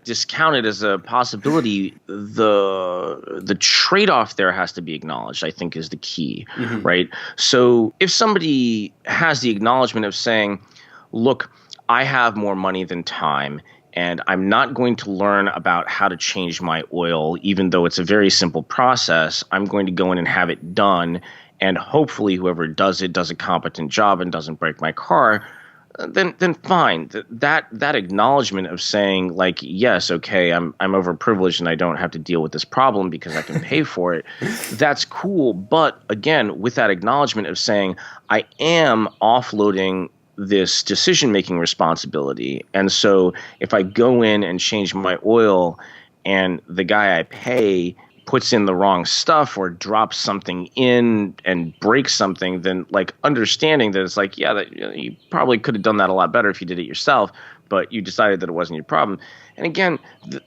Speaker 2: discount it as a possibility. The trade-off there has to be acknowledged, I think, is the key, right? So if somebody has the acknowledgement of saying, look, I have more money than time, and I'm not going to learn about how to change my oil, even though it's a very simple process. I'm going to go in and have it done, and hopefully whoever does it does a competent job and doesn't break my car. Then fine. That acknowledgement of saying, like, yes, okay, I'm overprivileged and I don't have to deal with this problem because I can pay for it. That's cool. But again, with that acknowledgement of saying, I am offloading this decision-making responsibility. And so if I go in and change my oil and the guy I pay puts in the wrong stuff or drops something in and breaks something, then like understanding that it's like, yeah, that you probably could have done that a lot better if you did it yourself, but you decided that it wasn't your problem. And again,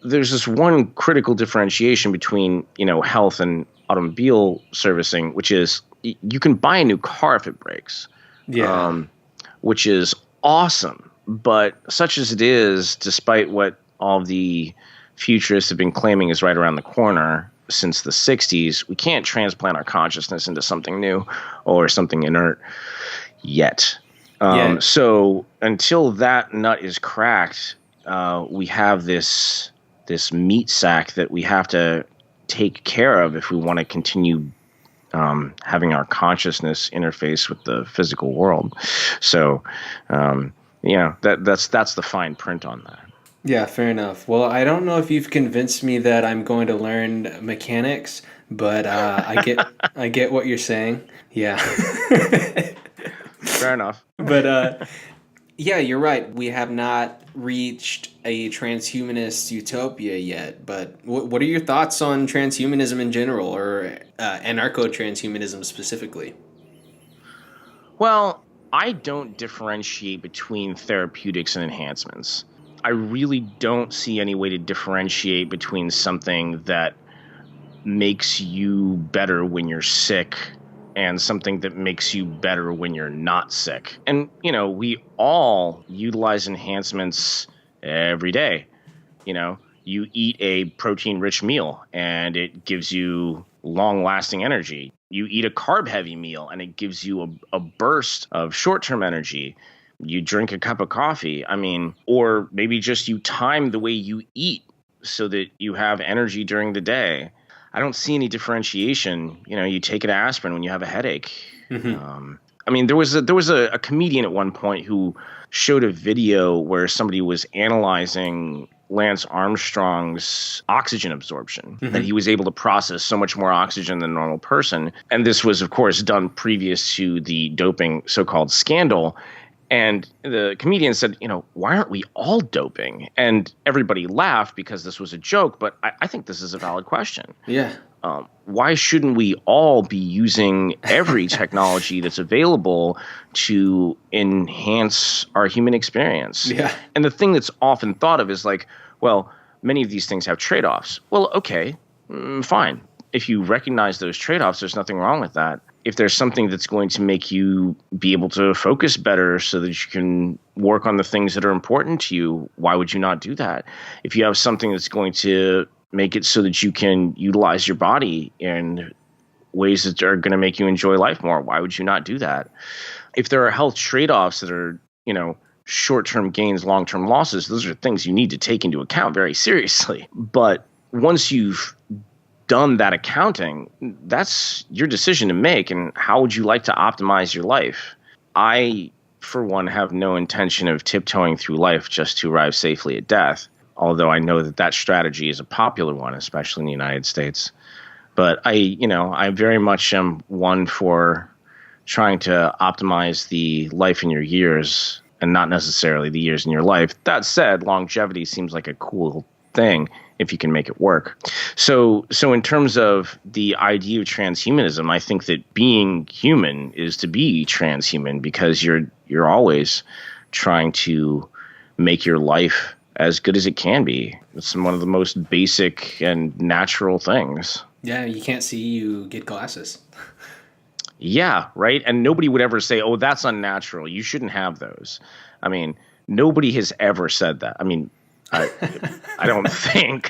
Speaker 2: there's this one critical differentiation between, health and automobile servicing, which is you can buy a new car if it breaks, which is awesome. But such as it is, despite what all the futurists have been claiming is right around the corner since the 60s, we can't transplant our consciousness into something new or something inert yet. So until that nut is cracked, we have this meat sack that we have to take care of if we want to continue having our consciousness interface with the physical world. So, that's the fine print on that.
Speaker 1: Yeah, fair enough. Well, I don't know if you've convinced me that I'm going to learn mechanics, but I get what you're saying. Yeah.
Speaker 2: Fair enough.
Speaker 1: But yeah, you're right. We have not reached a transhumanist utopia yet. But what are your thoughts on transhumanism in general, or anarcho-transhumanism specifically?
Speaker 2: Well, I don't differentiate between therapeutics and enhancements. I really don't see any way to differentiate between something that makes you better when you're sick and something that makes you better when you're not sick. And, we all utilize enhancements every day. You eat a protein-rich meal and it gives you long-lasting energy. You eat a carb-heavy meal and it gives you a burst of short-term energy. You drink a cup of coffee, or maybe just you time the way you eat so that you have energy during the day. I don't see any differentiation. You take an aspirin when you have a headache. There was a comedian at one point who showed a video where somebody was analyzing Lance Armstrong's oxygen absorption, that he was able to process so much more oxygen than a normal person. And this was, of course, done previous to the doping so-called scandal. And the comedian said, why aren't we all doping? And everybody laughed because this was a joke, but I think this is a valid question.
Speaker 1: Yeah.
Speaker 2: Why shouldn't we all be using every technology that's available to enhance our human experience?
Speaker 1: Yeah.
Speaker 2: And the thing that's often thought of is like, well, many of these things have trade-offs. Well, okay, fine. if you recognize those trade-offs, there's nothing wrong with that. If there's something that's going to make you be able to focus better so that you can work on the things that are important to you, why would you not do that? If you have something that's going to make it so that you can utilize your body in ways that are going to make you enjoy life more, why would you not do that? If there are health trade-offs that are, short-term gains, long-term losses, those are things you need to take into account very seriously. But once you've done that accounting, that's your decision to make. And how would you like to optimize your life? I, for one, have no intention of tiptoeing through life just to arrive safely at death, although I know that strategy is a popular one, especially in the United States. But I very much am one for trying to optimize the life in your years and not necessarily the years in your life. That said, longevity seems like a cool thing if you can make it work. So in terms of the idea of transhumanism, I think that being human is to be transhuman, because you're always trying to make your life as good as it can be. It's one of the most basic and natural things.
Speaker 1: Yeah, you can't see, you get glasses.
Speaker 2: Yeah, right? And nobody would ever say, oh, that's unnatural, you shouldn't have those. I mean, nobody has ever said that. I mean, I don't think.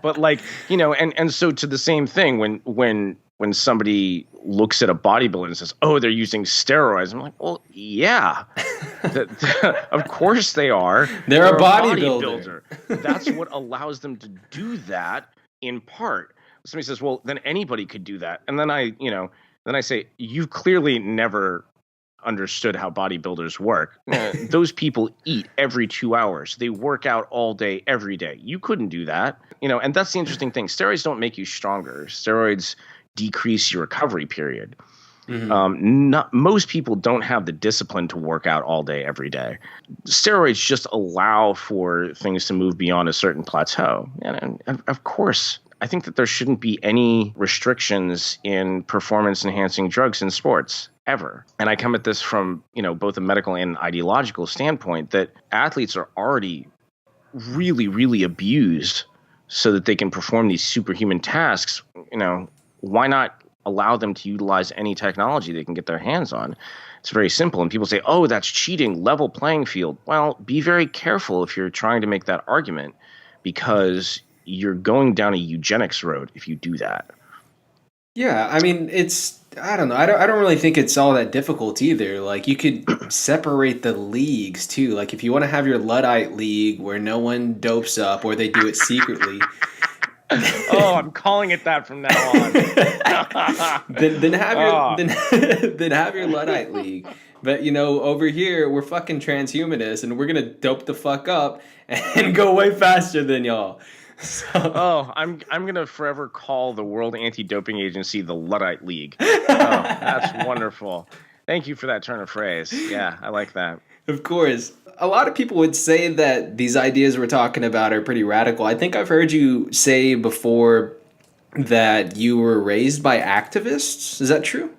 Speaker 2: But and so to the same thing, when somebody looks at a bodybuilder and says, oh, they're using steroids, I'm like, well, yeah, of course they are.
Speaker 1: They're a bodybuilder.
Speaker 2: That's what allows them to do that in part. Somebody says, well, then anybody could do that. And then I say, you've clearly never understood how bodybuilders work. Those people eat every 2 hours. They work out all day, every day. You couldn't do that. And that's the interesting thing. Steroids don't make you stronger. Steroids decrease your recovery period. Mm-hmm. Most people don't have the discipline to work out all day, every day. Steroids just allow for things to move beyond a certain plateau. And of course, I think that there shouldn't be any restrictions in performance-enhancing drugs in sports, ever. And I come at this from, both a medical and ideological standpoint, that athletes are already really, really abused so that they can perform these superhuman tasks. Why not allow them to utilize any technology they can get their hands on? It's very simple. And people say, oh, that's cheating, level playing field. Well, be very careful if you're trying to make that argument, because you're going down a eugenics road if you do that.
Speaker 1: Yeah, I mean, I don't know. I don't really think it's all that difficult either. Like, you could separate the leagues too. Like, if you want to have your Luddite league where no one dopes up, or they do it secretly.
Speaker 2: Oh, I'm calling it that from now on.
Speaker 1: then have your Luddite league. But over here we're fucking transhumanists, and we're gonna dope the fuck up and go way faster than y'all. So.
Speaker 2: Oh, I'm gonna forever call the World Anti-Doping Agency the Luddite League. Oh, that's wonderful. Thank you for that turn of phrase. Yeah, I like that.
Speaker 1: Of course. A lot of people would say that these ideas we're talking about are pretty radical. I think I've heard you say before that you were raised by activists. Is that true?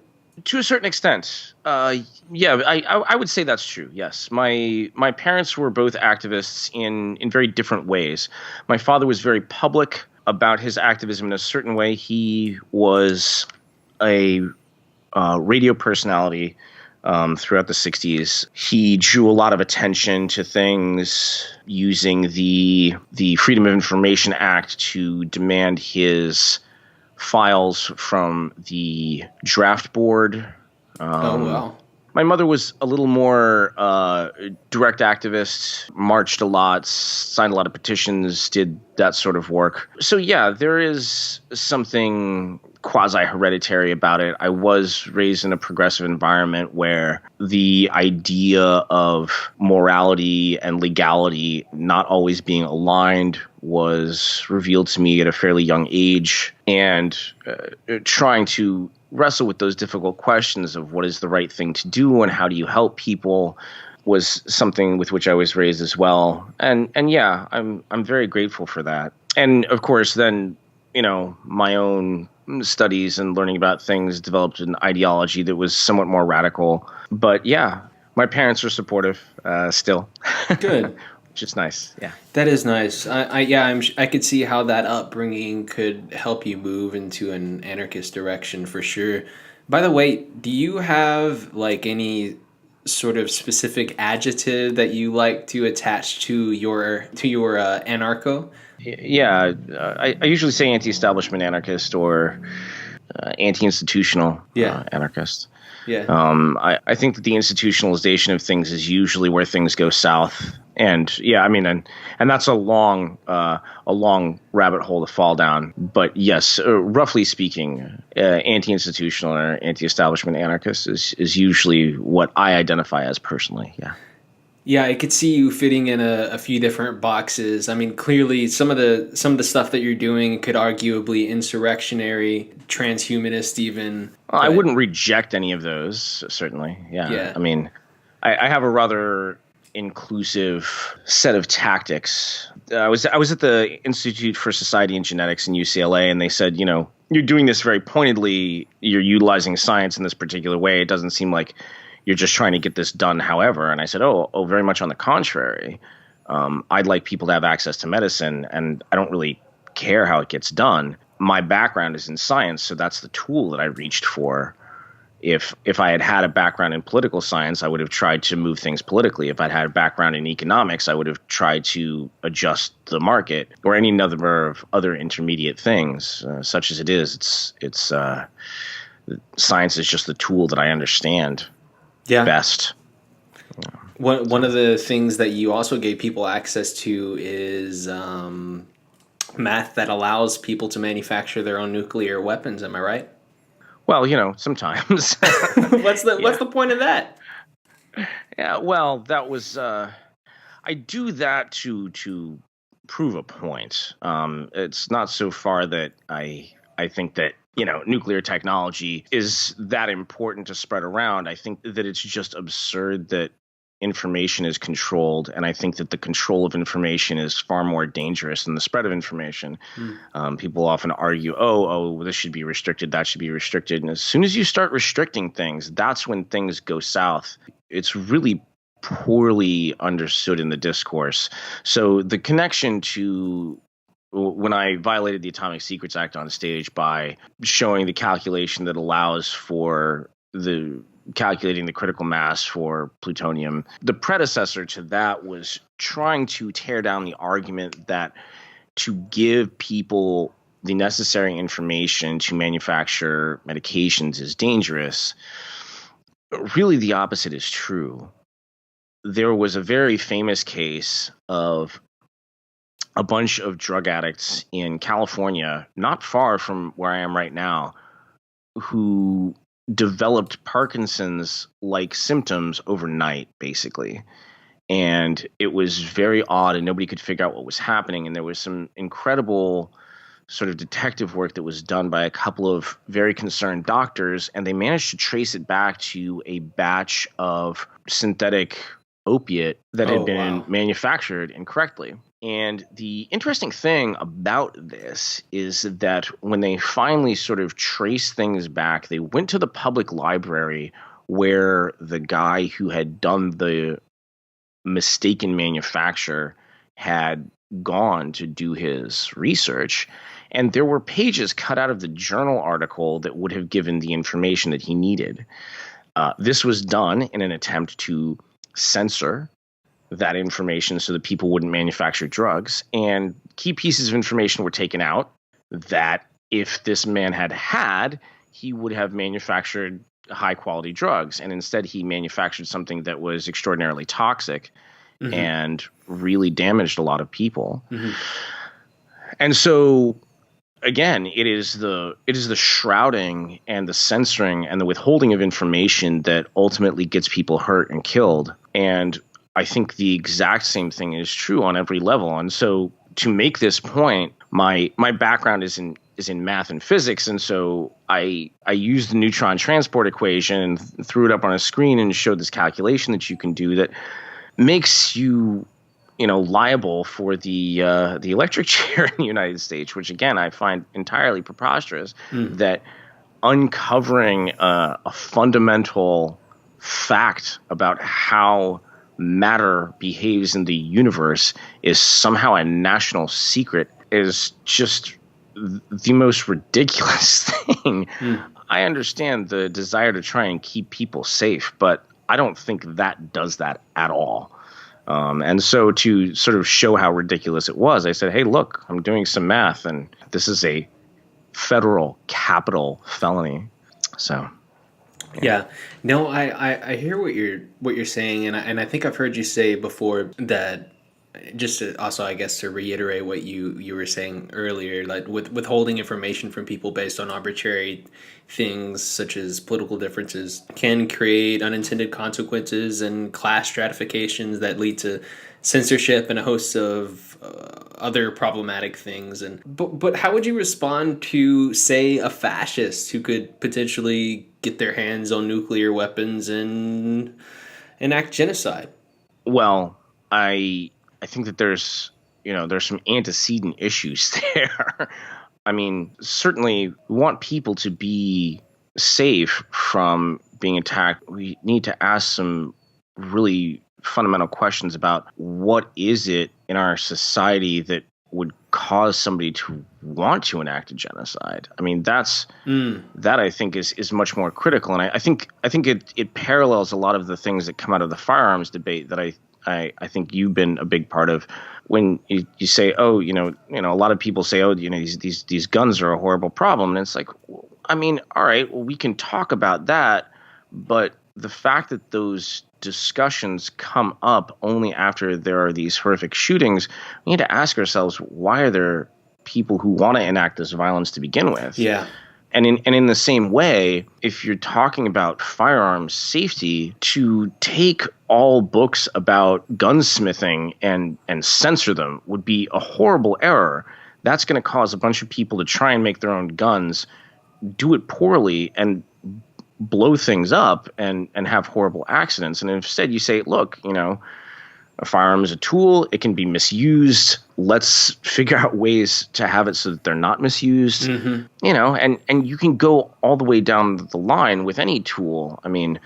Speaker 2: To a certain extent. Yeah, I would say that's true. Yes. My parents were both activists in very different ways. My father was very public about his activism in a certain way. He was a radio personality throughout the 60s. He drew a lot of attention to things using the Freedom of Information Act to demand his files from the draft board.
Speaker 1: Oh, wow.
Speaker 2: My mother was a little more direct activist, marched a lot, signed a lot of petitions, did that sort of work. So yeah, there is something quasi-hereditary about it. I was raised in a progressive environment where the idea of morality and legality not always being aligned was revealed to me at a fairly young age, and trying to wrestle with those difficult questions of what is the right thing to do and how do you help people was something with which I was raised as well. And yeah, I'm very grateful for that. And of course, then, my own studies and learning about things developed an ideology that was somewhat more radical. But yeah, my parents are supportive still.
Speaker 1: Good.
Speaker 2: which is nice. Yeah.
Speaker 1: That is nice. I could see how that upbringing could help you move into an anarchist direction for sure. By the way, do you have like any sort of specific adjective that you like to attach to your anarcho?
Speaker 2: Yeah, I usually say anti-establishment anarchist or anti-institutional
Speaker 1: Yeah.
Speaker 2: anarchist.
Speaker 1: Yeah.
Speaker 2: I think that the institutionalization of things is usually where things go south, and and that's a long rabbit hole to fall down. But yes, roughly speaking, anti-institutional or anti-establishment anarchist is usually what I identify as personally. Yeah.
Speaker 1: Yeah, I could see you fitting in a few different boxes. I mean, clearly some of the stuff that you're doing could arguably insurrectionary, transhumanist even.
Speaker 2: Well, I
Speaker 1: But
Speaker 2: wouldn't reject any of those, certainly. Yeah.
Speaker 1: yeah.
Speaker 2: I mean, I have a rather inclusive set of tactics. I was at the Institute for Society and Genetics in UCLA, and they said, you're doing this very pointedly. You're utilizing science in this particular way. It doesn't seem like you're just trying to get this done, however. And I said, oh, very much on the contrary. I'd like people to have access to medicine, and I don't really care how it gets done. My background is in science, so that's the tool that I reached for. If I had a background in political science, I would have tried to move things politically. If I'd had a background in economics, I would have tried to adjust the market or any number of other intermediate things. Such as it is, it's science is just the tool that I understand best.
Speaker 1: One of the things that you also gave people access to is math that allows people to manufacture their own nuclear weapons. Am I right?
Speaker 2: Well, sometimes.
Speaker 1: What's the point of that?
Speaker 2: Yeah, well, that was I do that to prove a point. It's not so far that I think that nuclear technology is that important to spread around. I think that it's just absurd that information is controlled, and I think that the control of information is far more dangerous than the spread of information. People often argue, oh, this should be restricted, that should be restricted, and as soon as you start restricting things, that's when things go south. It's really poorly understood in the discourse. So the connection to when I violated the Atomic Secrets Act on stage by showing the calculation that allows for calculating the critical mass for plutonium, the predecessor to that was trying to tear down the argument that to give people the necessary information to manufacture medications is dangerous. Really, the opposite is true. There was a very famous case of a bunch of drug addicts in California, not far from where I am right now, who developed Parkinson's-like symptoms overnight, basically. And it was very odd, and nobody could figure out what was happening. And there was some incredible sort of detective work that was done by a couple of very concerned doctors, and they managed to trace it back to a batch of synthetic opiate that had been manufactured incorrectly. And the interesting thing about this is that when they finally sort of traced things back, they went to the public library where the guy who had done the mistaken manufacture had gone to do his research. And there were pages cut out of the journal article that would have given the information that he needed. This was done in an attempt to censor that information so that people wouldn't manufacture drugs. And key pieces of information were taken out that if this man had, he would have manufactured high quality drugs. And instead he manufactured something that was extraordinarily toxic and really damaged a lot of people. And so again, it is the shrouding and the censoring and the withholding of information that ultimately gets people hurt and killed. And I think the exact same thing is true on every level. And so to make this point, my background is in math and physics, and so I used the neutron transport equation and threw it up on a screen and showed this calculation that you can do that makes you liable for the electric chair in the United States, which again I find entirely preposterous. That uncovering a fundamental fact about how matter behaves in the universe is somehow a national secret is just the most ridiculous thing. I understand the desire to try and keep people safe, but I don't think that does that at all. And so to sort of show how ridiculous it was, I said, hey, look, I'm doing some math, and this is a federal capital felony. So,
Speaker 1: yeah. No, I hear what you're saying, and I think I've heard you say before that, just to also, I guess, to reiterate what you were saying earlier, like withholding information from people based on arbitrary things such as political differences can create unintended consequences and class stratifications that lead to censorship and a host of other problematic things. But how would you respond to, say, a fascist who could potentially get their hands on nuclear weapons and enact genocide?
Speaker 2: Well, I think that there's some antecedent issues there. I mean, certainly we want people to be safe from being attacked. We need to ask some really fundamental questions about what is it in our society that would cause somebody to want to enact a genocide. I mean, that I think is much more critical. And I think it parallels a lot of the things that come out of the firearms debate that I think you've been a big part of. When you say, oh, a lot of people say, oh, these guns are a horrible problem. And it's like, I mean, all right, well, we can talk about that. But the fact that those discussions come up only after there are these horrific shootings, we need to ask ourselves, why are there people who want to enact this violence to begin with?
Speaker 1: Yeah.
Speaker 2: And in the same way, if you're talking about firearms safety, to take all books about gunsmithing and censor them would be a horrible error. That's going to cause a bunch of people to try and make their own guns, do it poorly, and blow things up and have horrible accidents. And instead you say, look, a firearm is a tool. It can be misused. Let's figure out ways to have it so that they're not misused. Mm-hmm. And you can go all the way down the line with any tool. I mean,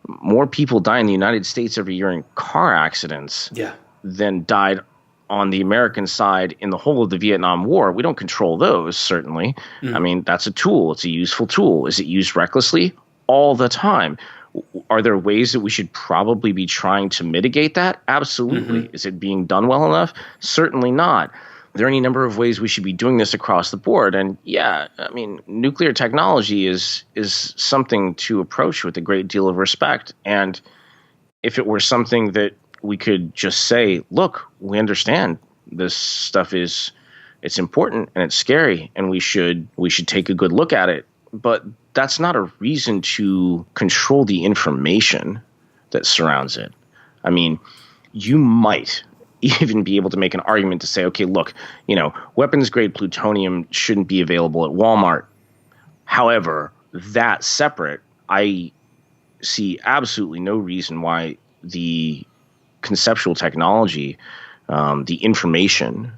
Speaker 2: more people die in the United States every year in car accidents than died on the American side in the whole of the Vietnam War. We don't control those, certainly. Mm-hmm. I mean, that's a tool. It's a useful tool. Is it used recklessly? All the time. Are there ways that we should probably be trying to mitigate that? Absolutely. Mm-hmm. Is it being done well enough? Certainly not. There are any number of ways we should be doing this across the board. And yeah, I mean, nuclear technology is something to approach with a great deal of respect. And if it were something that we could just say, look, we understand this stuff it's important and it's scary and we should take a good look at it. But that's not a reason to control the information that surrounds it. I mean, you might even be able to make an argument to say, okay, look, weapons-grade plutonium shouldn't be available at Walmart. However, that separate, I see absolutely no reason why the conceptual technology, the information,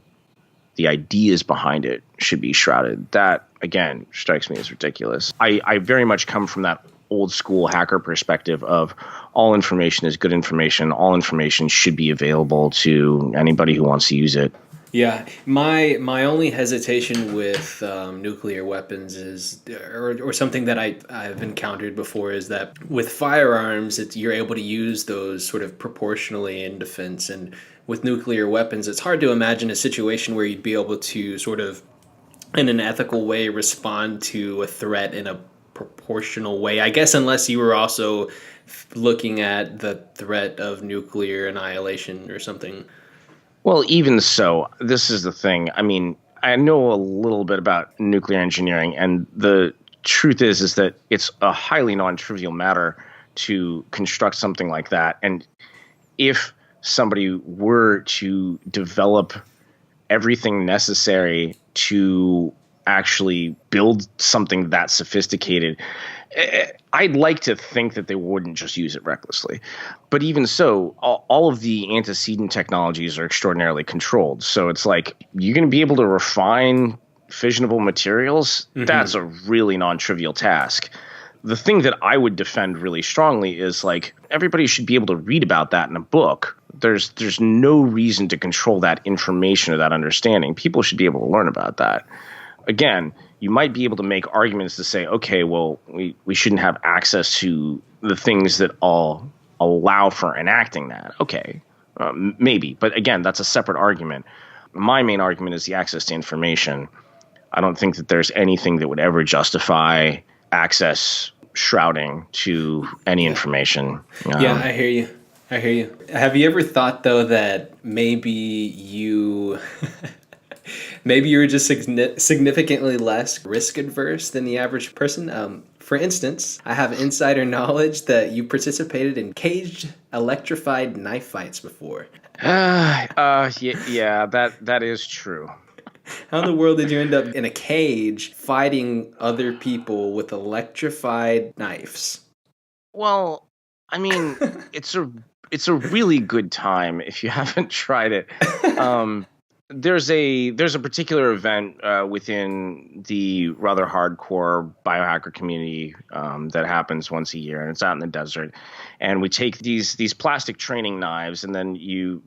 Speaker 2: the ideas behind it should be shrouded. That, again, strikes me as ridiculous. I very much come from that old school hacker perspective of all information is good information. All information should be available to anybody who wants to use it.
Speaker 1: Yeah, my only hesitation with nuclear weapons is, or something that I've encountered before, is that with firearms, you're able to use those sort of proportionally in defense, and with nuclear weapons, it's hard to imagine a situation where you'd be able to sort of, in an ethical way, respond to a threat in a proportional way. I guess unless you were also looking at the threat of nuclear annihilation or something.
Speaker 2: Well, even so, this is the thing. I mean, I know a little bit about nuclear engineering, and the truth is that it's a highly non-trivial matter to construct something like that. And if somebody were to develop everything necessary to actually build something that sophisticated, I'd like to think that they wouldn't just use it recklessly. But even so, all of the antecedent technologies are extraordinarily controlled. So it's like, you're going to be able to refine fissionable materials. Mm-hmm. That's a really non-trivial task. the thing that I would defend really strongly is like everybody should be able to read about that in a book. There's no reason to control that information or that understanding. People should be able to learn about that. Again, you might be able to make arguments to say, okay, well, we shouldn't have access to the things that all allow for enacting that. Okay, maybe. But again, that's a separate argument. My main argument is the access to information. I don't think that there's anything that would ever justify access shrouding to any information.
Speaker 1: Yeah, I hear you. Have you ever thought, though, that maybe you were just significantly less risk adverse than the average person? For instance, I have insider knowledge that you participated in caged electrified knife fights before.
Speaker 2: Yeah, that is true.
Speaker 1: How in the world did you end up in a cage fighting other people with electrified knives?
Speaker 2: Well, I mean, it's a really good time if you haven't tried it. There's a particular event within the rather hardcore biohacker community that happens once a year, and it's out in the desert. And we take these plastic training knives, and then you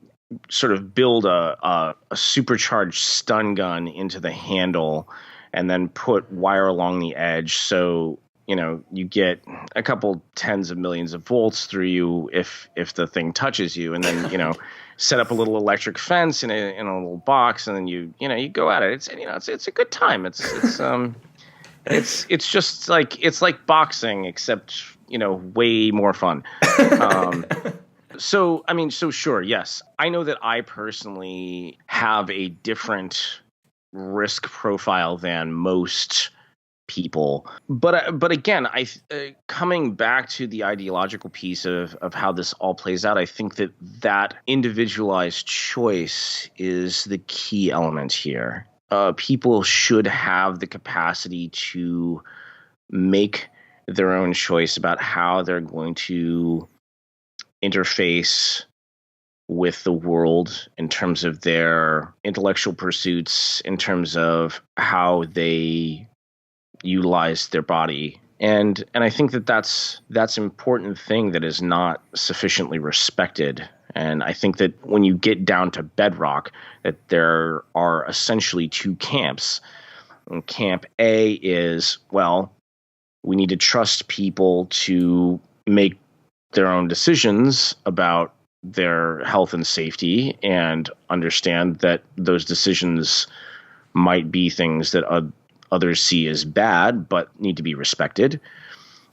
Speaker 2: sort of build a supercharged stun gun into the handle, and then put wire along the edge, so you get a couple tens of millions of volts through you if the thing touches you, and then set up a little electric fence in a little box, and then you go at it. It's a good time. It's just like boxing, except way more fun. So sure, yes, I know that I personally have a different risk profile than most people, but again, coming back to the ideological piece of how this all plays out, I think that individualized choice is the key element here. People should have the capacity to make their own choice about how they're going to interface with the world in terms of their intellectual pursuits, in terms of how they utilize their body. And I think that's an important thing that is not sufficiently respected. And I think that when you get down to bedrock, that there are essentially two camps. And camp A is, well, we need to trust people to make their own decisions about their health and safety, and understand that those decisions might be things that others see as bad but need to be respected.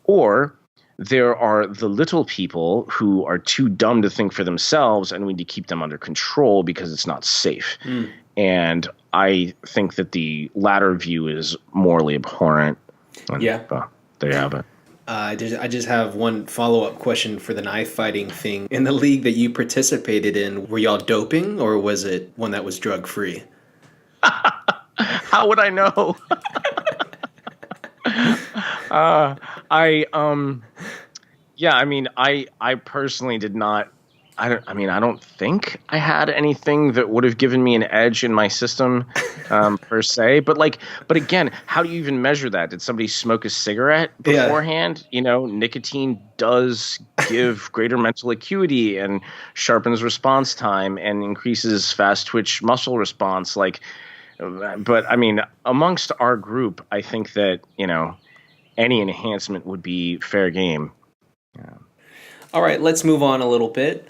Speaker 2: Or there are the little people who are too dumb to think for themselves, and we need to keep them under control because it's not safe. And I think that the latter view is morally abhorrent. And,
Speaker 1: yeah.
Speaker 2: There you have it.
Speaker 1: I just have one follow-up question for the knife fighting thing. In the league that you participated in, were y'all doping, or was it one that was drug-free?
Speaker 2: How would I know? I personally did not. I don't think I had anything that would have given me an edge in my system, per se. But again, how do you even measure that? Did somebody smoke a cigarette beforehand? Yeah. Nicotine does give greater mental acuity and sharpens response time and increases fast twitch muscle response. But amongst our group, I think that any enhancement would be fair game. Yeah.
Speaker 1: All right, let's move on a little bit.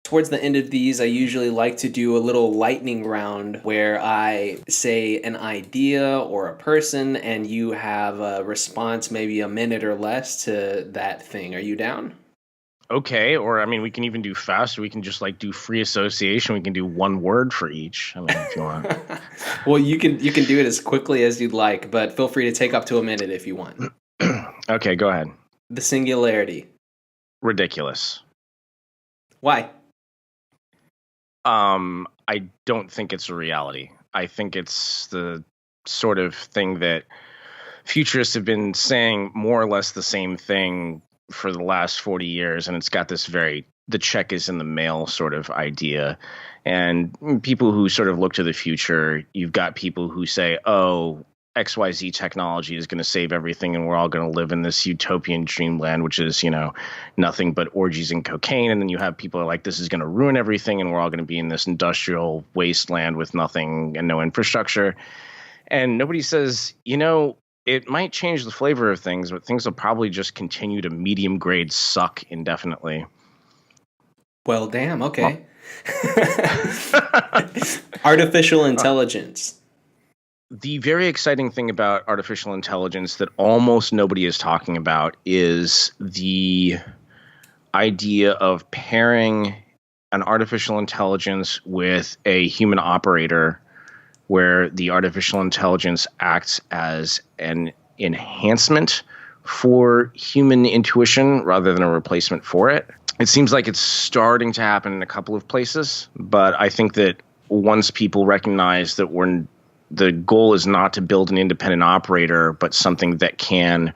Speaker 1: Towards the end of these, I usually like to do a little lightning round where I say an idea or a person, and you have a response, maybe a minute or less, to that thing. Are you down?
Speaker 2: Okay, or we can even do fast. We can just do free association. We can do one word for each. If you want.
Speaker 1: Well, you can do it as quickly as you'd like, but feel free to take up to a minute if you want.
Speaker 2: Okay, go ahead.
Speaker 1: The singularity.
Speaker 2: Ridiculous.
Speaker 1: Why?
Speaker 2: I don't think it's a reality. I think it's the sort of thing that futurists have been saying more or less the same thing for the last 40 years, and it's got this the check is in the mail sort of idea. And people who sort of look to the future, you've got people who say, oh, XYZ technology is going to save everything and we're all going to live in this utopian dreamland, which is, nothing but orgies and cocaine. And then you have people like, this is going to ruin everything and we're all going to be in this industrial wasteland with nothing and no infrastructure. And nobody says, it might change the flavor of things, but things will probably just continue to medium grade suck indefinitely.
Speaker 1: Well, damn. Okay. Artificial intelligence.
Speaker 2: The very exciting thing about artificial intelligence that almost nobody is talking about is the idea of pairing an artificial intelligence with a human operator, where the artificial intelligence acts as an enhancement for human intuition rather than a replacement for it. It seems like it's starting to happen in a couple of places, but I think that once people recognize that the goal is not to build an independent operator, but something that can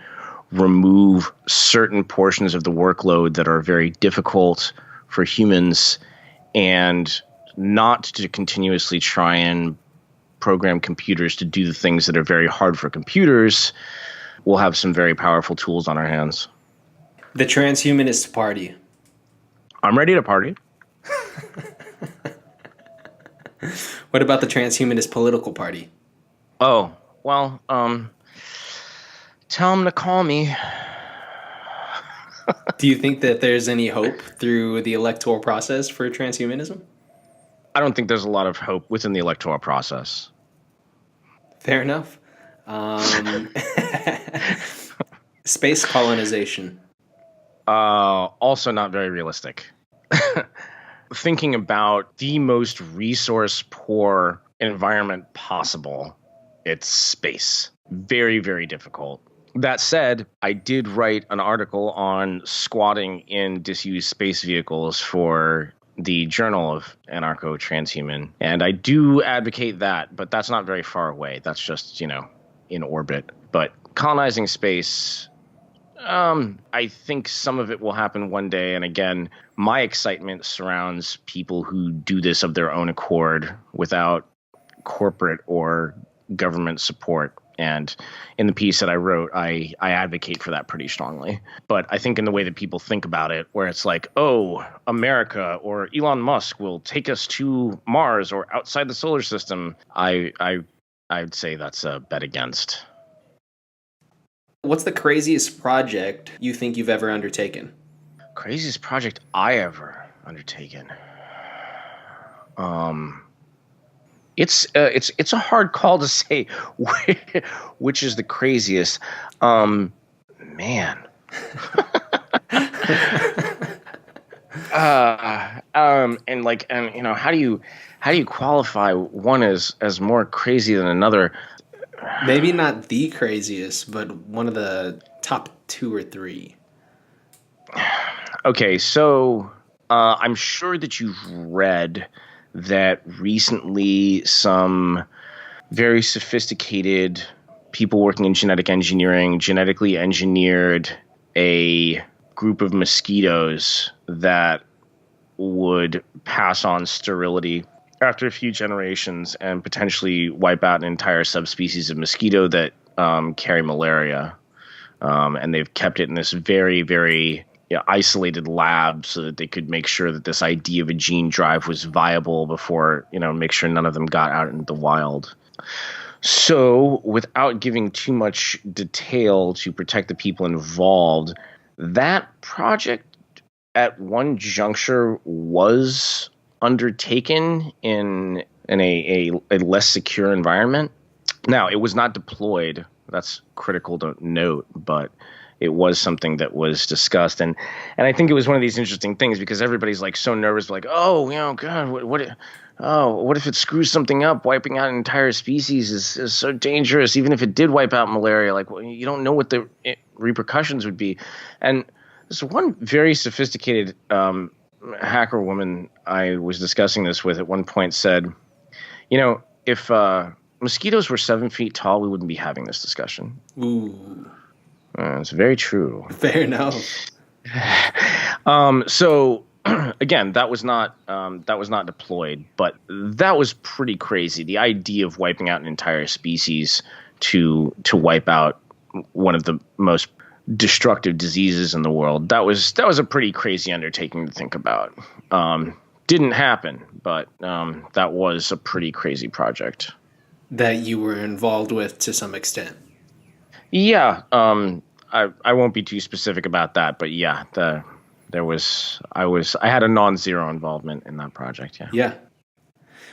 Speaker 2: remove certain portions of the workload that are very difficult for humans, and not to continuously try and program computers to do the things that are very hard for computers, we'll have some very powerful tools on our hands.
Speaker 1: The transhumanist party.
Speaker 2: I'm ready to party.
Speaker 1: What about the transhumanist political party?
Speaker 2: Oh, well, tell them to call me.
Speaker 1: Do you think that there's any hope through the electoral process for transhumanism?
Speaker 2: I don't think there's a lot of hope within the electoral process.
Speaker 1: Fair enough. Space colonization.
Speaker 2: Also not very realistic. Thinking about the most resource-poor environment possible, it's space. Very, very difficult. That said, I did write an article on squatting in disused space vehicles for the Journal of Anarcho-Transhuman, and I do advocate that, but that's not very far away. That's just, in orbit. But colonizing space, I think some of it will happen one day. And again, my excitement surrounds people who do this of their own accord without corporate or government support. And in the piece that I wrote, I advocate for that pretty strongly. But I think in the way that people think about it, where it's like, oh, America or Elon Musk will take us to Mars or outside the solar system, I'd say that's a bet against.
Speaker 1: What's the craziest project you think you've ever undertaken?
Speaker 2: Craziest project I ever undertaken. It's a hard call to say which is the craziest. Man. How do you qualify one as more crazy than another?
Speaker 1: Maybe not the craziest, but one of the top 2 or 3.
Speaker 2: Okay, so I'm sure that you've read that recently some very sophisticated people working in genetic engineering genetically engineered a group of mosquitoes that would pass on sterility after a few generations and potentially wipe out an entire subspecies of mosquito that carry malaria. And they've kept it in this very, very isolated lab so that they could make sure that this idea of a gene drive was viable before, make sure none of them got out into the wild. So without giving too much detail to protect the people involved, that project at one juncture was undertaken in a less secure environment. Now, it was not deployed. That's critical to note, but it was something that was discussed. And I think it was one of these interesting things because everybody's like so nervous, like, oh, God, what if it screws something up? Wiping out an entire species is so dangerous. Even if it did wipe out malaria, you don't know what the repercussions would be. And this one very sophisticated hacker woman I was discussing this with at one point said, if mosquitoes were 7 feet tall, we wouldn't be having this discussion.
Speaker 1: Ooh.
Speaker 2: It's very true.
Speaker 1: Fair enough.
Speaker 2: So again, that was not deployed, but that was pretty crazy. The idea of wiping out an entire species to wipe out one of the most destructive diseases in the world. That was a pretty crazy undertaking to think about. Didn't happen, but that was a pretty crazy project
Speaker 1: that you were involved with to some extent.
Speaker 2: Yeah, I won't be too specific about that, but yeah, I had a non-zero involvement in that project. Yeah.
Speaker 1: Yeah.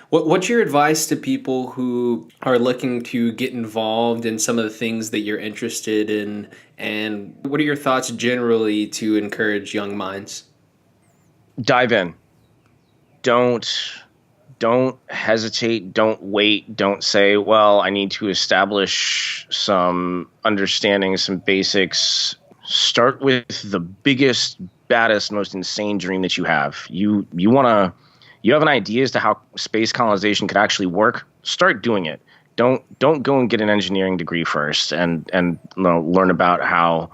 Speaker 1: What's your advice to people who are looking to get involved in some of the things that you're interested in, and what are your thoughts generally to encourage young minds?
Speaker 2: Dive in. Don't hesitate. Don't wait. Don't say, well, I need to establish some understanding, some basics. Start with the biggest, baddest, most insane dream that you have. You have an idea as to how space colonization could actually work. Start doing it. Don't go and get an engineering degree first and learn about how,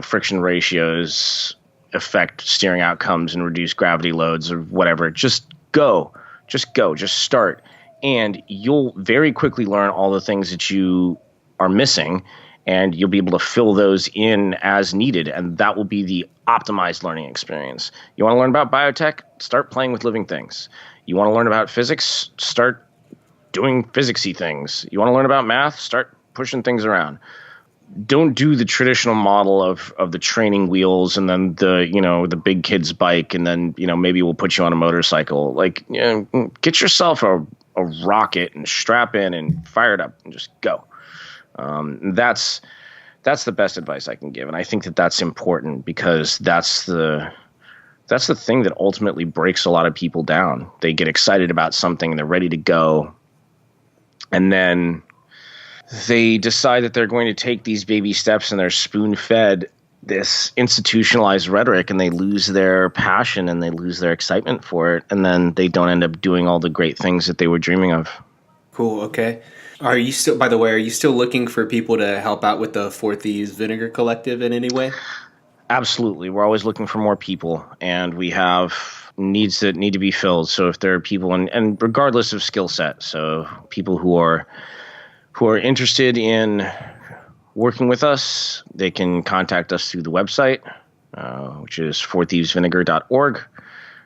Speaker 2: friction ratios affect steering outcomes and reduce gravity loads or whatever. Just go. Just start. And you'll very quickly learn all the things that you are missing, and you'll be able to fill those in as needed. And that will be the optimized learning experience. You want to learn about biotech? Start playing with living things. You want to learn about physics? Start doing physicsy things. You want to learn about math? Start pushing things around. Don't do the traditional model of the training wheels and then the big kid's bike and then maybe we'll put you on a motorcycle. Like, get yourself a rocket and strap in and fire it up and just go. That's the best advice I can give, and I think that that's important because that's the thing that ultimately breaks a lot of people down. They get excited about something and they're ready to go, and then they decide that they're going to take these baby steps and they're spoon-fed this institutionalized rhetoric, and they lose their passion and they lose their excitement for it, and then they don't end up doing all the great things that they were dreaming of.
Speaker 1: Cool. Okay. Are you still looking for people to help out with the Four Thieves Vinegar Collective in any way?
Speaker 2: Absolutely. We're always looking for more people, and we have needs that need to be filled. So if there are people, and regardless of skill set, so people who are interested in working with us, they can contact us through the website, which is fourthievesvinegar.org.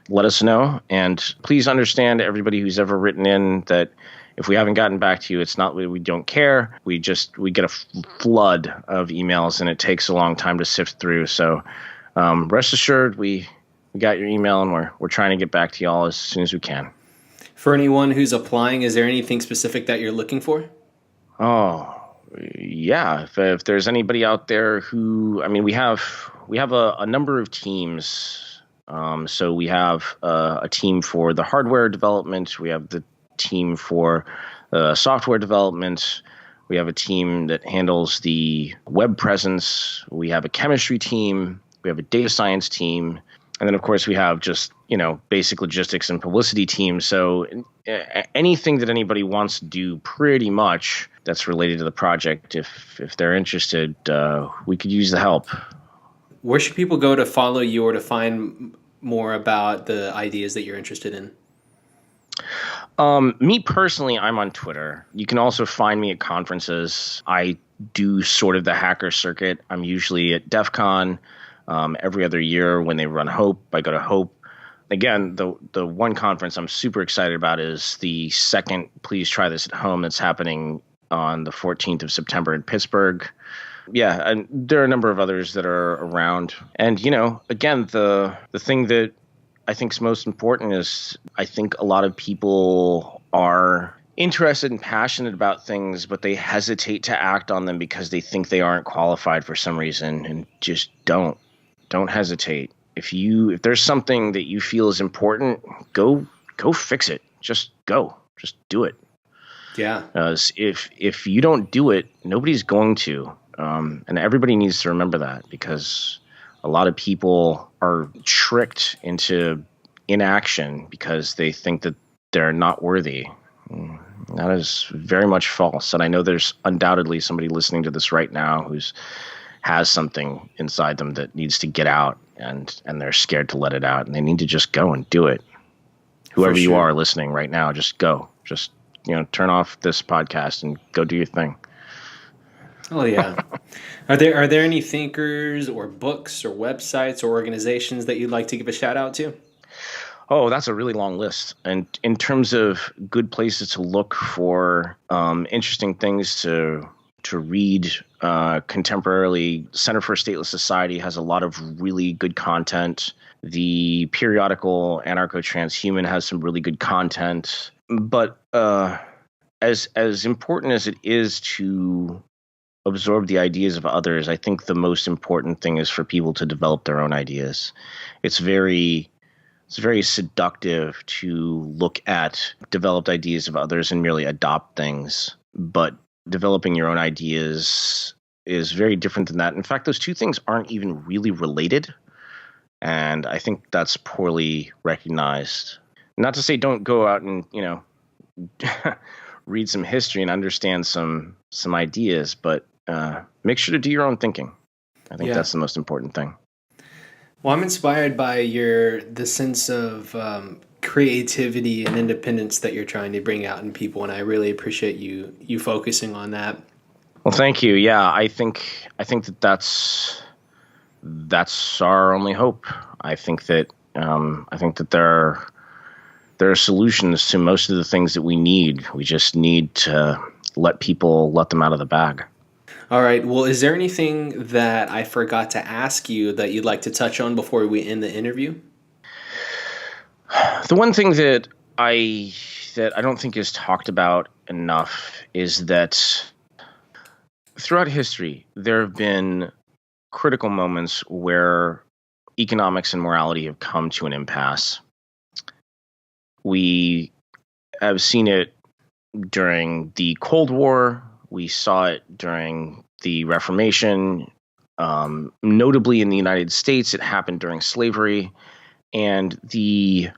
Speaker 2: Let us know. And please understand, everybody who's ever written in, that if we haven't gotten back to you, it's not that we don't care. We get a flood of emails, and it takes a long time to sift through. So rest assured, we got your email, and we're trying to get back to y'all as soon as we can.
Speaker 1: For anyone who's applying, is there anything specific that you're looking for?
Speaker 2: Oh, yeah. If there's anybody out there who, we have a number of teams. So we have a team for the hardware development. We have the team for software development. We have a team that handles the web presence. We have a chemistry team. We have a data science team. And then, of course, we have just, basic logistics and publicity teams. So anything that anybody wants to do pretty much that's related to the project, if they're interested, we could use the help.
Speaker 1: Where should people go to follow you or to find more about the ideas that you're interested in?
Speaker 2: Me personally, I'm on Twitter. You can also find me at conferences. I do sort of the hacker circuit. I'm usually at DEF CON. Every other year when they run Hope, I go to Hope. Again, the one conference I'm super excited about is the second Please Try This at Home that's happening on the 14th of September in Pittsburgh. Yeah, and there are a number of others that are around. And, again, the thing that I think is most important is I think a lot of people are interested and passionate about things, but they hesitate to act on them because they think they aren't qualified for some reason, and just don't hesitate. If there's something that you feel is important, go fix it. Just do it.
Speaker 1: Yeah.
Speaker 2: If you don't do it, nobody's going to. And everybody needs to remember that, because a lot of people are tricked into inaction because they think that they're not worthy. That is very much false. And I know there's undoubtedly somebody listening to this right now who's has something inside them that needs to get out, and they're scared to let it out, and they need to just go and do it. Whoever you are listening right now, just go. Just, turn off this podcast and go do your thing.
Speaker 1: Oh yeah. Are there any thinkers or books or websites or organizations that you'd like to give a shout out to?
Speaker 2: Oh, that's a really long list. And in terms of good places to look for interesting things to read contemporarily, Center for a Stateless Society has a lot of really good content. The periodical Anarcho-Transhuman has some really good content. But as important as it is to absorb the ideas of others, I think the most important thing is for people to develop their own ideas. It's very seductive to look at developed ideas of others and merely adopt things. But developing your own ideas is very different than that. In fact, those two things aren't even really related. And I think that's poorly recognized. Not to say don't go out and, read some history and understand some ideas, but make sure to do your own thinking. I think that's the most important thing.
Speaker 1: Well, I'm inspired by the sense of creativity and independence that you're trying to bring out in people, and I really appreciate you focusing on that.
Speaker 2: Well, thank you. Yeah, I think that's our only hope. I think that there are solutions to most of the things that we need. We just need to let them out of the bag.
Speaker 1: All right. Well, is there anything that I forgot to ask you that you'd like to touch on before we end the interview?
Speaker 2: The one thing that I don't think is talked about enough is that throughout history, there have been critical moments where economics and morality have come to an impasse. We have seen it during the Cold War. We saw it during the Reformation. Notably in the United States, it happened during slavery. And the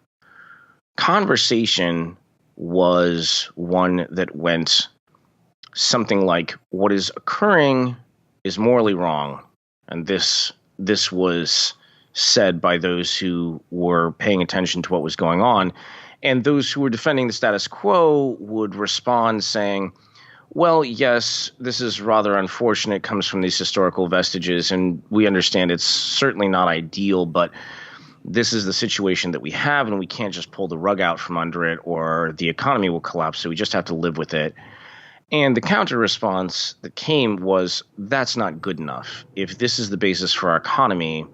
Speaker 2: conversation was one that went something like, what is occurring is morally wrong. And this was said by those who were paying attention to what was going on. And those who were defending the status quo would respond saying, well, yes, this is rather unfortunate. It comes from these historical vestiges, and we understand it's certainly not ideal, but this is the situation that we have, and we can't just pull the rug out from under it or the economy will collapse, so we just have to live with it. And the counter response that came was, that's not good enough. If this is the basis for our economy,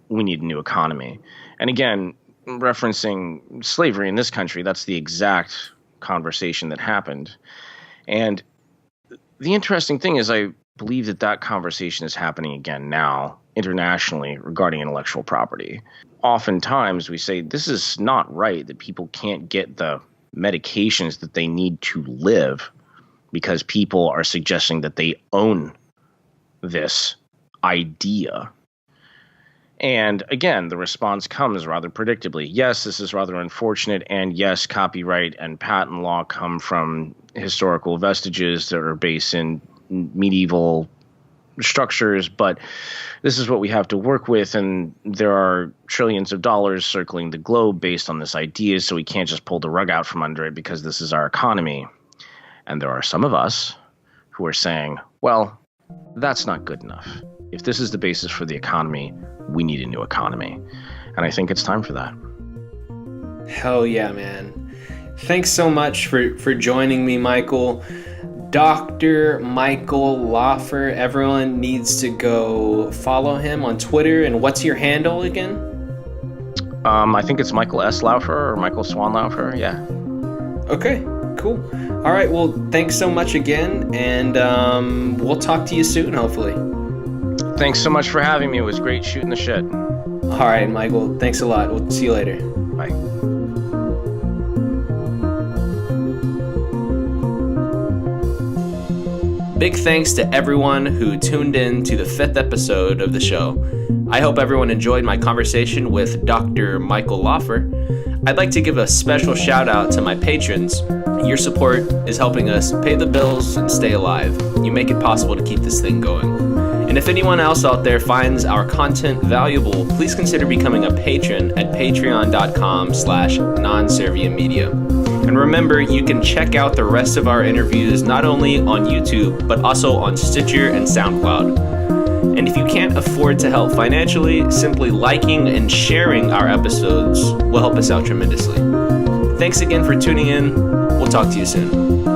Speaker 2: we need a new economy. And again, referencing slavery in this country, that's the exact conversation that happened. And the interesting thing is I believe that conversation is happening again now internationally regarding intellectual property. Oftentimes we say this is not right, that people can't get the medications that they need to live because people are suggesting that they own this idea. And again, the response comes rather predictably. Yes, this is rather unfortunate. And yes, copyright and patent law come from historical vestiges that are based in medieval structures. But this is what we have to work with. And there are trillions of dollars circling the globe based on this idea. So we can't just pull the rug out from under it because this is our economy. And there are some of us who are saying, well, that's not good enough. If this is the basis for the economy, we need a new economy. And I think it's time for that.
Speaker 1: Hell yeah, man. Thanks so much for joining me, Michael. Dr. Michael Laufer. Everyone needs to go follow him on Twitter. And what's your handle again?
Speaker 2: I think it's Michael S. Laufer or Michael Swan Laufer. Yeah.
Speaker 1: Okay, cool. All right. Well, thanks so much again. And we'll talk to you soon, hopefully.
Speaker 2: Thanks so much for having me. It was great shooting the shit.
Speaker 1: All right, Michael. Thanks a lot. We'll see you later.
Speaker 2: Bye.
Speaker 1: Big thanks to everyone who tuned in to the 5th episode of the show. I hope everyone enjoyed my conversation with Dr. Michael Laufer. I'd like to give a special shout out to my patrons. Your support is helping us pay the bills and stay alive. You make it possible to keep this thing going. And if anyone else out there finds our content valuable, please consider becoming a patron at patreon.com/nonserviummedia. And And remember, you can check out the rest of our interviews not only on YouTube, but also on Stitcher and Soundcloud. And if you can't afford to help financially, simply liking and sharing our episodes will help us out tremendously. Thanks again for tuning in. We'll talk to you soon.